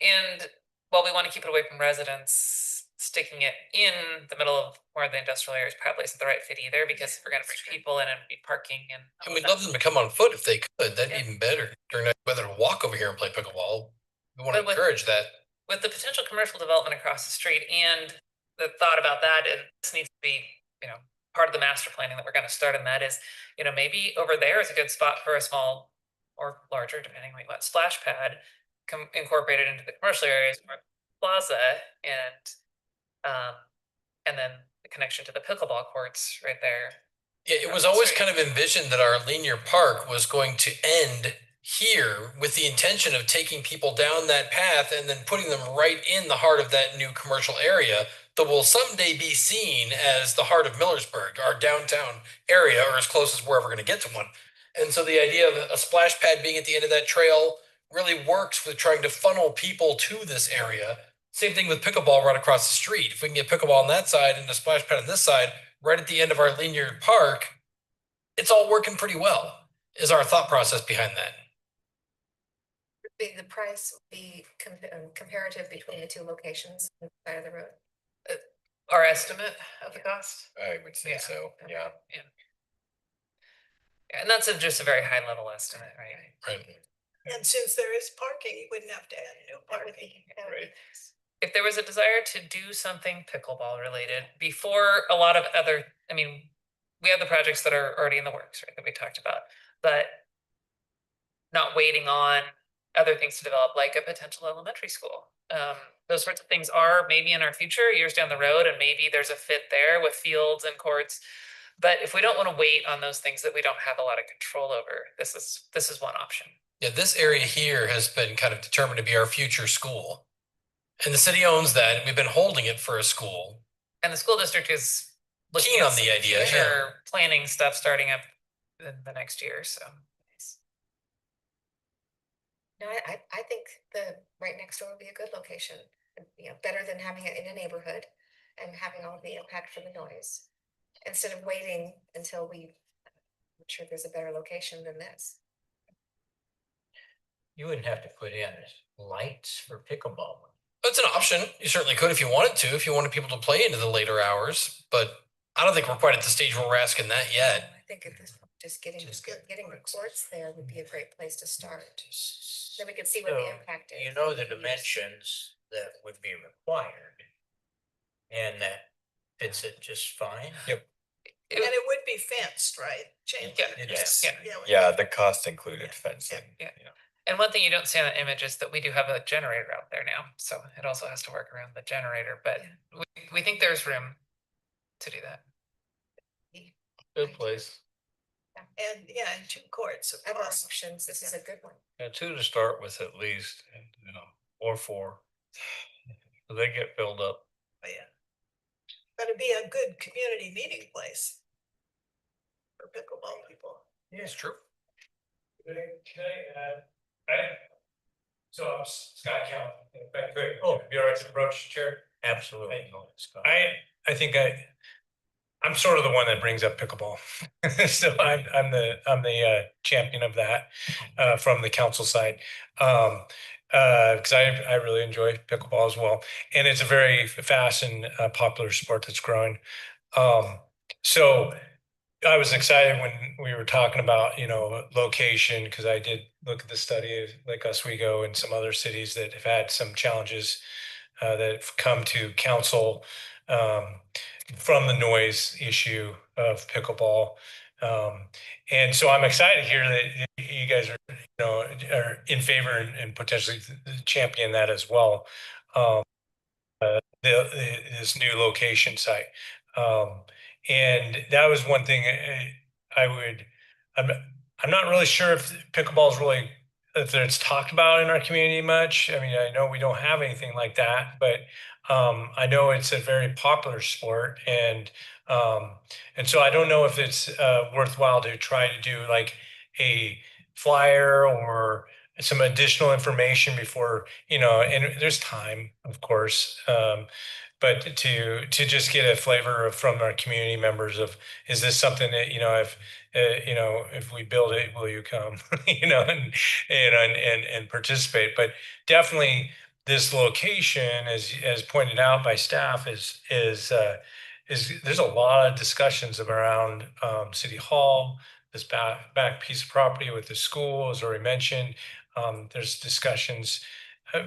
And while we want to keep it away from residents, sticking it in the middle of where the industrial area is probably isn't the right fit either, because we're gonna bring people in and be parking and. And we'd love them to come on foot if they could. That'd be Yeah. even better during that weather to walk over here and play pickleball. We want to But with- encourage that. With the potential commercial development across the street and the thought about that, and this needs to be, you know, part of the master planning that we're gonna start, and that is, you know, maybe over there is a good spot for a small or larger, depending on what, splash pad incorporated into the commercial areas or plaza, and then the connection to the pickleball courts right there. Yeah, it across was the always street. kind of envisioned that our linear park was going to end here with the intention of taking people down that path and then putting them right in the heart of that new commercial area that will someday be seen as the heart of Millersburg, our downtown area, or as close as we're ever going to get to one. And so the idea of a splash pad being at the end of that trail really works with trying to funnel people to this area. Same thing with pickleball right across the street. If we can get pickleball on that side and a splash pad on this side, right at the end of our linear park, it's all working pretty well, is our thought process behind that. The price would be comparative between the two locations on the side of the road. Our estimate of the cost? I would say Yeah. so, yeah. Yeah. And that's just a very high level estimate, right? Right. And since there is parking, you wouldn't have to add new That would parking. be, that would be Right. nice. If there was a desire to do something pickleball related before a lot of other, I mean, we have the projects that are already in the works, right, that we talked about, but not waiting on other things to develop, like a potential elementary school. Those sorts of things are maybe in our future, years down the road, and maybe there's a fit there with fields and courts. But if we don't want to wait on those things that we don't have a lot of control over, this is one option. Yeah, this area here has been kind of determined to be our future school. And the city owns that, and we've been holding it for a school. And the school district is looking Keen at on the some idea, yeah. future planning stuff starting up in the next year, so. No, I think the right next door would be a good location, you know, better than having it in a neighborhood and having all the impact from the noise. Instead of waiting until I'm sure there's a better location than this. You wouldn't have to put in lights for pickleball. That's an option. You certainly could if you wanted to, if you wanted people to play into the later hours. But I don't think we're quite at the stage where we're asking that yet. I think at this point, just getting the courts. courts there would be a great place to start. Then we could see what the So, impact is. You know the dimensions that would be required. And that fits it just fine. Yep. And it would be fenced, right? Chain Yeah, link? Yes. yeah. Yeah, the cost included fencing. Yeah. And one thing you don't see on the image is that we do have a generator out there now, so it also has to work around the generator, but we think there's room to do that. Good place. And yeah, and two courts of Other course. options, this is a good one. Yeah, two to start with at least, and, you know, or four. So they get filled up. Oh, yeah. But it'd be a good community meeting place for pickleball people. Yeah, it's true. So I'm Scott Count, great. Oh. Be all right to approach, Chair? Absolutely. Thank you. I think I'm sort of the one that brings up pickleball. So I'm the champion of that from the council side. Because I really enjoy pickleball as well. And it's a very fast and popular sport that's growing. So I was excited when we were talking about, you know, location, because I did look at the study of Lake Oswego and some other cities that have had some challenges that have come to council from the noise issue of pickleball. And so I'm excited here that you guys are, you know, are in favor and potentially champion that as well. This new location site. And that was one thing I'm not really sure if pickleball is really, if it's talked about in our community much. I mean, I know we don't have anything like that, but I know it's a very popular sport, and so I don't know if it's worthwhile to try to do like a flyer or some additional information before, you know, and there's time, of course, but to just get a flavor from our community members of, is this something that, you know, if we build it, will you come, you know, and participate? But definitely this location, as pointed out by staff, is there's a lot of discussions around City Hall, this back piece of property with the school, as already mentioned. There's discussions,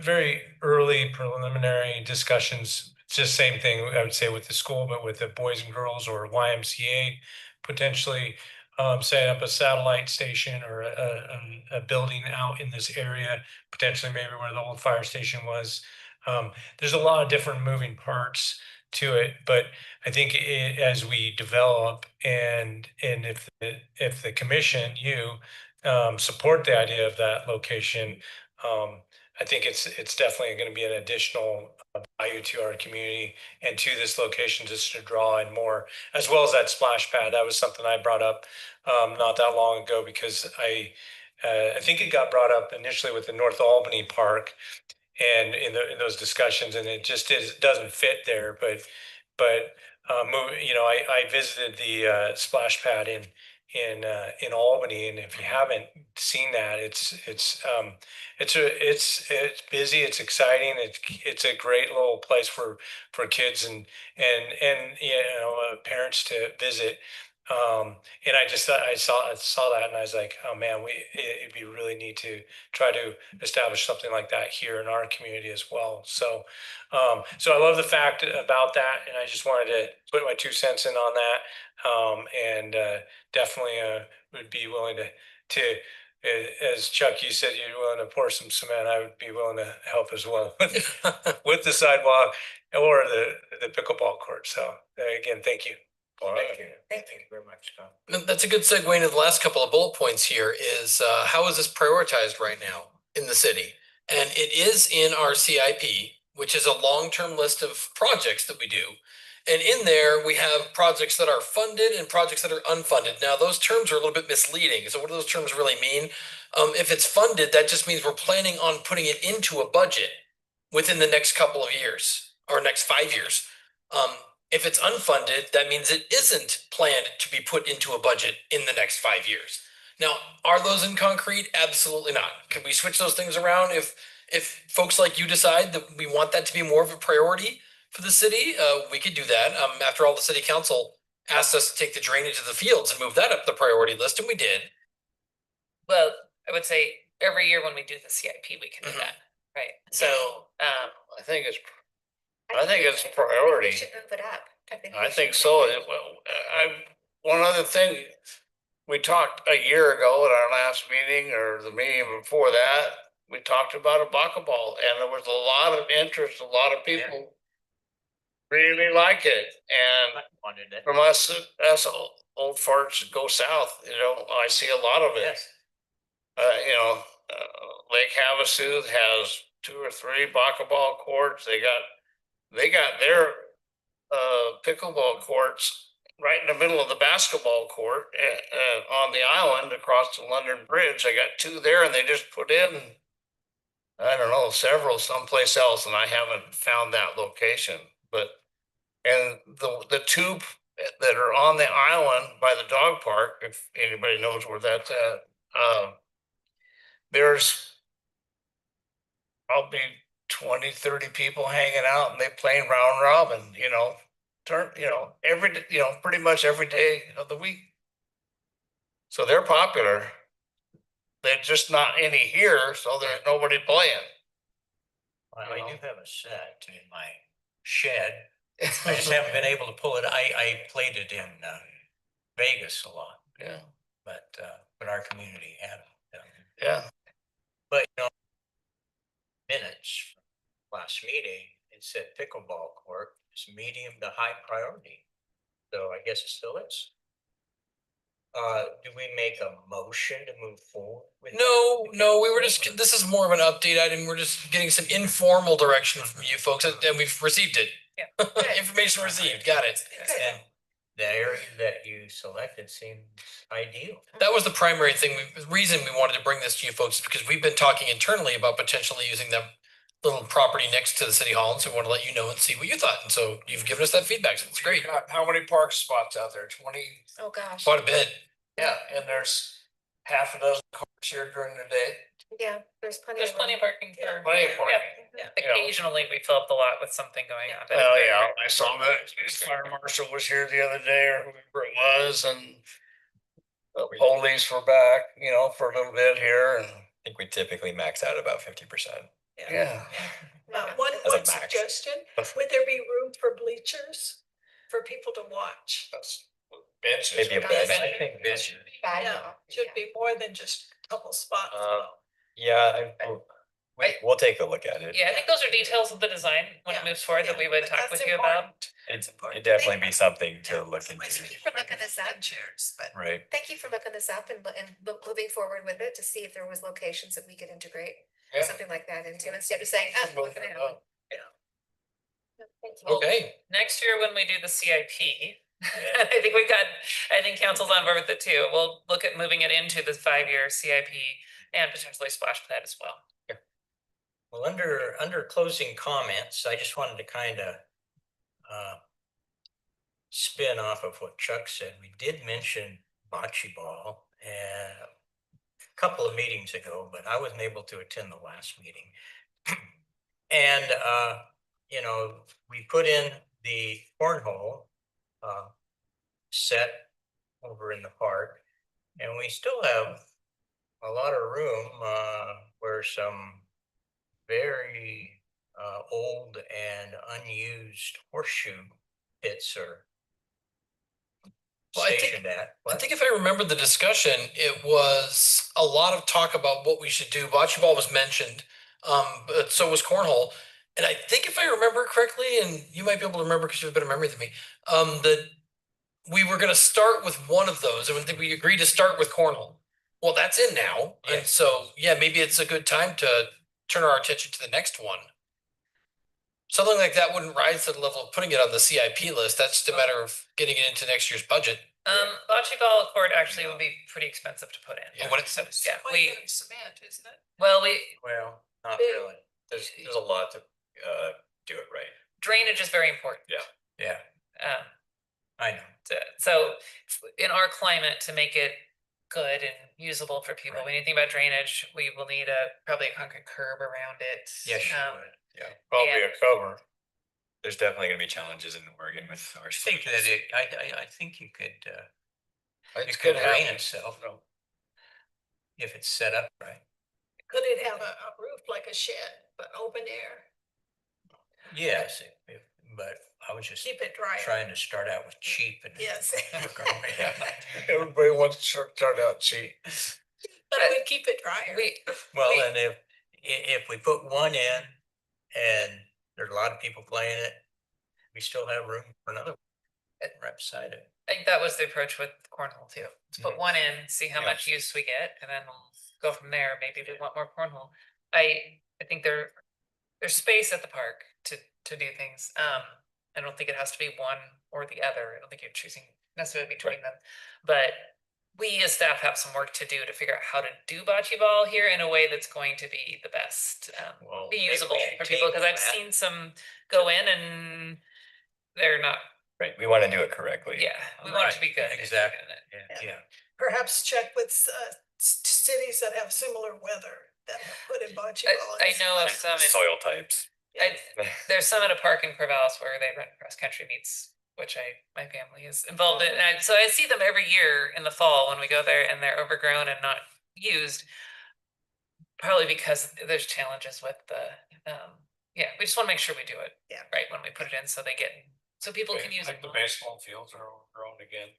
very early preliminary discussions, just same thing I would say with the school, but with the Boys and Girls or YMCA, potentially setting up a satellite station or a building out in this area, potentially maybe where the old fire station was. There's a lot of different moving parts to it. But I think as we develop and if the commission, support the idea of that location, I think it's definitely going to be an additional value to our community and to this location just to draw in more, as well as that splash pad. That was something I brought up not that long ago because I think it got brought up initially with the North Albany Park and in those discussions, and it just doesn't fit there. But I visited the splash pad in Albany, and if you haven't seen that, it's busy, it's exciting, it's a great little place for kids and parents to visit. And I just thought I saw that and I was like, oh man, it'd be really neat to try to establish something like that here in our community as well. So I love the fact about that, and I just wanted to put my 2 cents in on that. And definitely would be willing to as Chuck, you said you're willing to pour some cement, I would be willing to help as well with the sidewalk or the pickleball court. So again, thank you. Thank you. Thank you very much, Tom. That's a good segue into the last couple of bullet points here is how is this prioritized right now in the city? And it is in our CIP, which is a long-term list of projects that we do. And in there, we have projects that are funded and projects that are unfunded. Now, those terms are a little bit misleading. So what do those terms really mean? If it's funded, that just means we're planning on putting it into a budget within the next couple of years or next 5 years. If it's unfunded, that means it isn't planned to be put into a budget in the next 5 years. Now, are those in concrete? Absolutely not. Can we switch those things around if folks like you decide that we want that to be more of a priority for the city? We could do that. After all, the city council asked us to take the drainage of the fields and move that up the priority list, and we did. Well, I would say every year when we do the CIP, we can do that, right? So, I think it's a priority. We should move it up. I think so. One other thing, we talked a year ago at our last meeting or the meeting before that, we talked about a buckeball and there was a lot of interest, a lot of people really like it. And Wanted it. from us old farts that go south, I see a lot of it. Yes. Lake Havasu has 2 or 3 buckeball courts. They got their pickleball courts right in the middle of the basketball court on the island across the London Bridge. They got 2 there, and they just put in, I don't know, several someplace else, and I haven't found that location. And the 2 that are on the island by the dog park, if anybody knows where that's at, there's probably 20, 30 people hanging out and they playing round robin, pretty much every day of the week. So they're popular. They're just not any here, so there's nobody playing. I do have a set in my shed. I just haven't been able to pull it. I played it in Vegas a lot. Yeah. But our community had it. Yeah. But minutes from last meeting, it said pickleball court is medium to high priority. So I guess it still is. Do we make a motion to move forward with that? No, we were just, this is more of an update item. We're just getting some informal direction from you folks, and we've received it. Yeah. Information received, got it. And the area that you selected seems ideal. That was the primary thing. The reason we wanted to bring this to you folks is because we've been talking internally about potentially using that little property next to the city hall, and so we want to let you know and see what you thought. And so you've given us that feedback, so it's great. How many park spots out there? 20? Oh, gosh. Quite a bit. Yeah, and there's half a dozen cars here during the day. Yeah, there's plenty there's of plenty room. of parking for. Plenty of parking. Yeah. You know. Occasionally, we fill up the lot with something going on. but- Well, yeah, I saw that fire marshal was here the other day or whoever it was, and the police were back, for a little bit here, and I think we typically max out about 50%. yeah. One As a max. suggestion, would there be room for bleachers for people to watch? Benches. Maybe a Got bed. it. I think this Bad Yeah, enough. should be more than just a couple spots. Yeah, We'll take a look at it. Yeah, I think those are details of the design when it Yeah, moves forward that yeah, we would but talk that's with you about. important. It's, important. it'd definitely be something Yeah, to look otherwise into. we For looking this up. Chairs, but. Right. Thank you for looking this up and, moving forward with it to see if there was locations that we could integrate Yeah. something like that into, instead of saying, oh, we're gonna have. Thank you. Okay, Next year, when we do the CIP, I think I think council's on board with it too. We'll look at moving it into the 5-year CIP and potentially splash pad as well. Well, under closing comments, I just wanted to kind of spin off of what Chuck said. We did mention bocce ball a couple of meetings ago, but I wasn't able to attend the last meeting. And you know, we put in the cornhole set over in the park, and we still have a lot of room where some very old and unused horseshoe pits are Well, I think- stationed at. I think if I remember the discussion, it was a lot of talk about what we should do. Bocce ball was mentioned, but so was cornhole. And I think if I remember correctly, and you might be able to remember because you have a better memory than me, that we were going to start with one of those. And I think we agreed to start with cornhole. Well, that's in now. And so, yeah, maybe it's a good time to turn our attention to the next one. Something like that wouldn't rise to the level of putting it on the CIP list. That's just a matter of getting it into next year's budget. Bocce ball court actually would be pretty expensive to put in. Yeah. What it's, yeah, Quite we, heavy cement, isn't it? well, Well, not Big. really. There's a lot to do it right. drainage is very important. Yeah, Um, I know. so in our climate, to make it good and usable for people, when you think about drainage, we will need probably a concrete curb around it. Yes, you Um, would. Yeah. Probably a cover. There's definitely gonna be challenges in Oregon with our. I think that I think you could, It it could drain happen. itself if it's set up right. Could it have a roof like a shed, but open air? Yes, but I was just Keep it dry. trying to start out with cheap and. Yes. work our way up. Everybody wants to start out cheap. But it would keep it drier. Well, We- and if we put one in and there's a lot of people playing it, we still have room for another one right beside it. I think that was the approach with cornhole too. Let's put one in, see how much use we get, and then we'll go from there. Maybe we want more cornhole. I think there's space at the park to do things. I don't think it has to be one or the other. I don't think you're choosing necessarily between them. But we as staff have some work to do to figure out how to do bocce ball here in a way that's going to be the best, Well, be maybe we usable should for people. Because table I've that. seen some go in and they're not. Right, we wanna do it correctly. Yeah, we want it to be good. Exactly. Yeah. Yeah. Perhaps check with cities that have similar weather that have put in bocce ball. I know of some. in- Soil types. There's some at a park in Corvallis where they run cross country meets, which my family is involved in. And so I see them every year in the fall when we go there and they're overgrown and not used. Probably because there's challenges with the, yeah, we just want to make sure we do it. Yeah. Right, when we put it in so so people can use it. Like the baseball fields are overgrown again.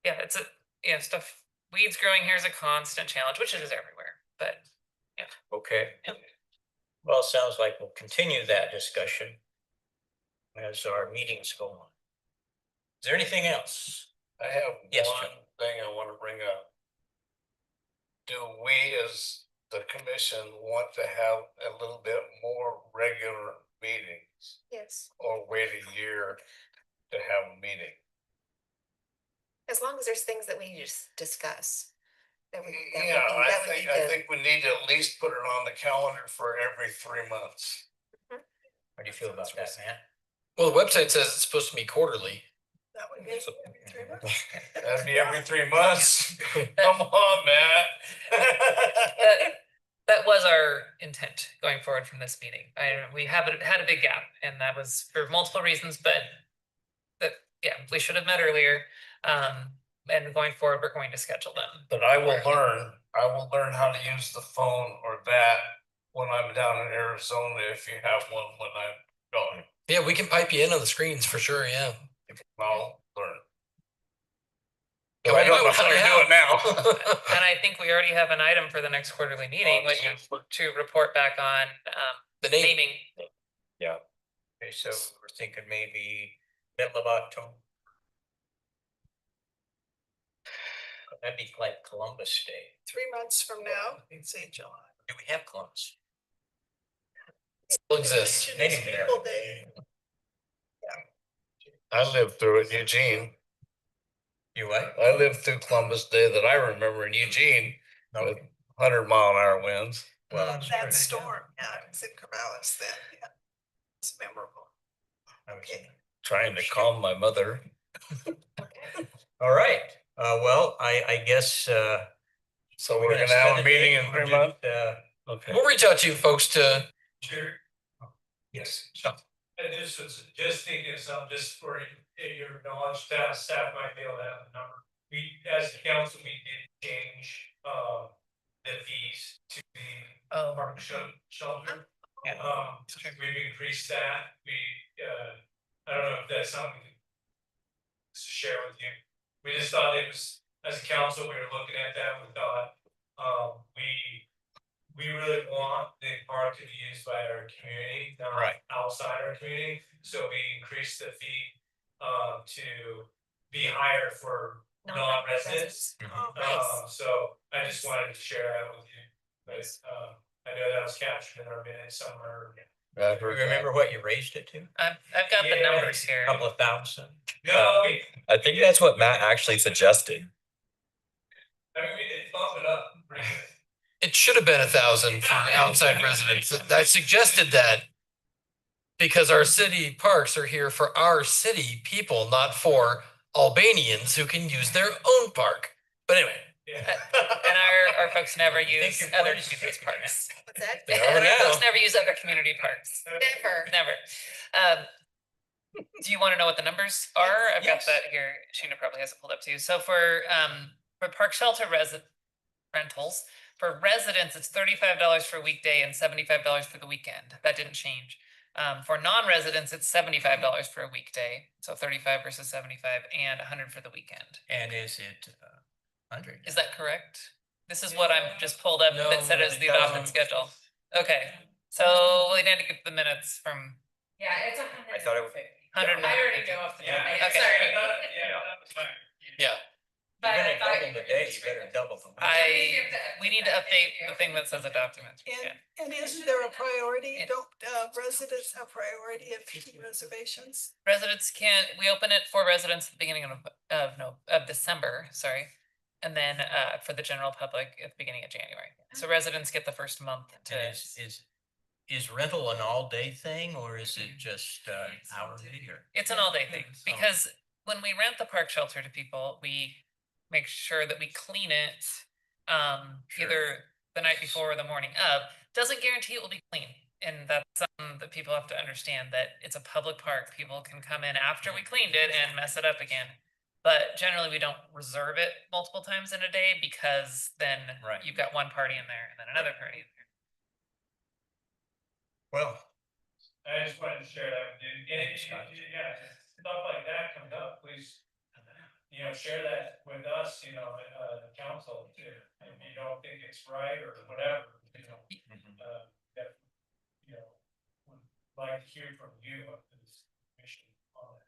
Yeah, it's stuff, weeds growing here is a constant challenge, which it is everywhere, but Okay. Well, it sounds like we'll continue that discussion as our meetings go on. Is there anything else? I have Yes, one Chuck. thing I want to bring up. Do we as the commission want to have a little bit more regular meetings Yes, or wait a year to have a meeting? as long as there's things that we need to discuss. That would be Yeah, I good. think we need to at least put it on the calendar for every 3 months. How do you feel about that, Matt? Well, the website says it's supposed to be quarterly. That would be every 3 months. That'd be every 3 months. Come on, Matt. that was our intent going forward from this meeting. We had a big gap and that was for multiple reasons, but we should have met earlier. And going forward, we're going to schedule them. But I will learn how to use the phone or that when I'm down in Arizona, if you have one when I'm going. Yeah, we can pipe you in on the screens for sure. Yeah. I'll learn. So I don't know how to do it now. And I think we already have an item for the next quarterly meeting, which is to report back on, The the name. naming. Yeah. Okay, so we're thinking maybe middle of October. That'd be like Columbus Day. 3 months from now, we'd say July. Do we have Columbus? Still exists. Indigenous People Day. I lived through it in Eugene. You what? I lived through Columbus Day that I remember in Eugene with 100-mile-an-hour winds. Well, I'm sure That they storm, yeah, it was in Corvallis then, yeah. It's memorable. have. Okay. Trying to calm my mother. All right, well, I guess, So we're gonna have a meeting in 3 months? Okay. We'll reach out to you folks to. Sure. Yes. And this was just thinking of something just for your knowledge, staff might be able to have a number. We, as the council, we did change, the fees to the park shelter. Yeah. We've increased that. I don't know if that's something to share with you. We just thought it was, as a council, we were looking at that, we thought, we really want the park to be used by our community, not Right. outside our community. So we increased the fee, to be higher for non-residents. Oh, nice. So I just wanted to share that with you. But, I know that was captured in our minutes somewhere. I've You heard that. remember what you raised it to? I've got the Yeah. numbers here. Couple of thousand? No, I think that's what Matt actually suggested. I mean, we did bump it up. pretty good. It should have been 1,000 for outside residents. I suggested that because our city parks are here for our city people, not for Albanians who can use their own park. But anyway, Yeah. And our folks never use your other point is communities' taken. parks. What's that? They are Our now. folks never use other community parks. Never. Never. Do you want to know what the numbers are? I've got Yes. that here. Sheena probably has it pulled up too. So for park shelter rentals, for residents, it's $35 for a weekday and $75 for the weekend. That didn't change. For non-residents, it's $75 for a weekday. So 35 versus 75 and 100 for the weekend. And is it 100? Is that correct? This is what I'm just pulled up that said as the adopted schedule. Okay, so we need to get the minutes from Yeah, it's I thought it was. 100. I already know off the top of my head, Okay. sorry. Yeah, that was fine. yeah. But You're I gonna thought double the day, you better double them. We need to update the thing that says adopted. Yeah. And isn't there a priority? Don't residents have priority in PD reservations? Residents can, we open it for residents at the beginning of December, sorry. And then for the general public at the beginning of January. So residents get the first month to. And is rental an all-day thing, or is it just hourly, or? It's an all-day thing, because when we rent the park shelter to people, we make sure that we clean it either the night before or the morning of. Doesn't guarantee it will be clean. And that's something that people have to understand, that it's a public park. People can come in after we cleaned it and mess it up again. But generally, we don't reserve it multiple times in a day, because then Right. you've got one party in there and then another party in there. Well, I just wanted to share that with you. And yeah, stuff like that comes up, please, share that with us, the council too. If you don't think it's right or whatever, that, would like to hear from you of this mission on it.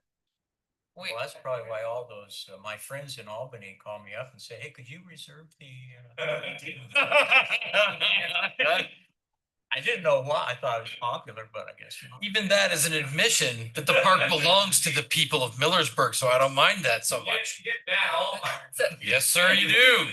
We, well, that's probably why all those, my friends in Albany call me up and say, hey, could you reserve the? I didn't know why. I thought it was popular, but I guess. not. Even that is an admission that the park belongs to the people of Millersburg, so I don't mind that so much. Get that all. Yes, sir, you do.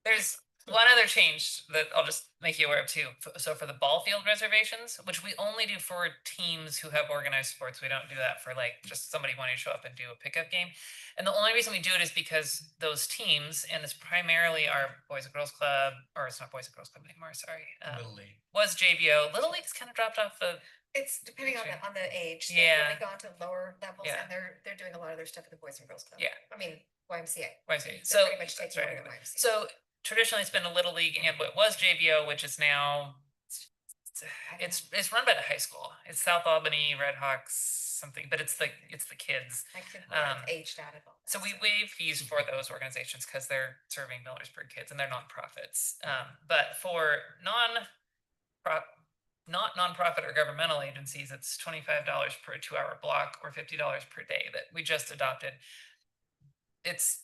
There's one other change that I'll just make you aware of too. So for the ball field reservations, which we only do for teams who have organized sports, we don't do that for like just somebody wanting to show up and do a pickup game. And the only reason we do it is because those teams, and it's primarily our Boys and Girls Club, or it's not Boys and Girls Club anymore, sorry. Little League. Was JBO. Little League's kind of dropped off the. It's depending on the age. They've Yeah. really gone to lower levels, Yeah. and they're doing a lot of their stuff at the Boys and Girls Club. Yeah. I mean, YMCA. YMCA. They're So pretty much that's taking right. over the YMCA. So traditionally, it's been a Little League and what was JBO, which is now it's run by the high school. It's South Albany Redhawks something, but it's the kids. I can, Um, aged out of all. So that we stuff. waive fees for those organizations because they're serving Millersburg kids and they're nonprofits. But for not nonprofit or governmental agencies, it's $25 per 2-hour block or $50 per day that we just adopted. It's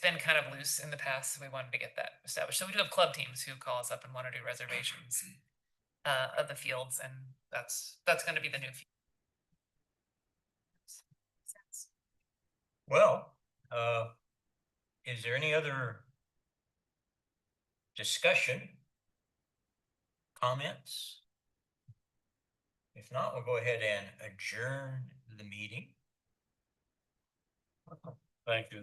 been kind of loose in the past, so we wanted to get that established. So we do have club teams who call us up and want to do reservations of the fields, and that's going to be the new fee. Sense. Well, is there any other discussion? Comments? If not, we'll go ahead and adjourn the meeting. Thank you.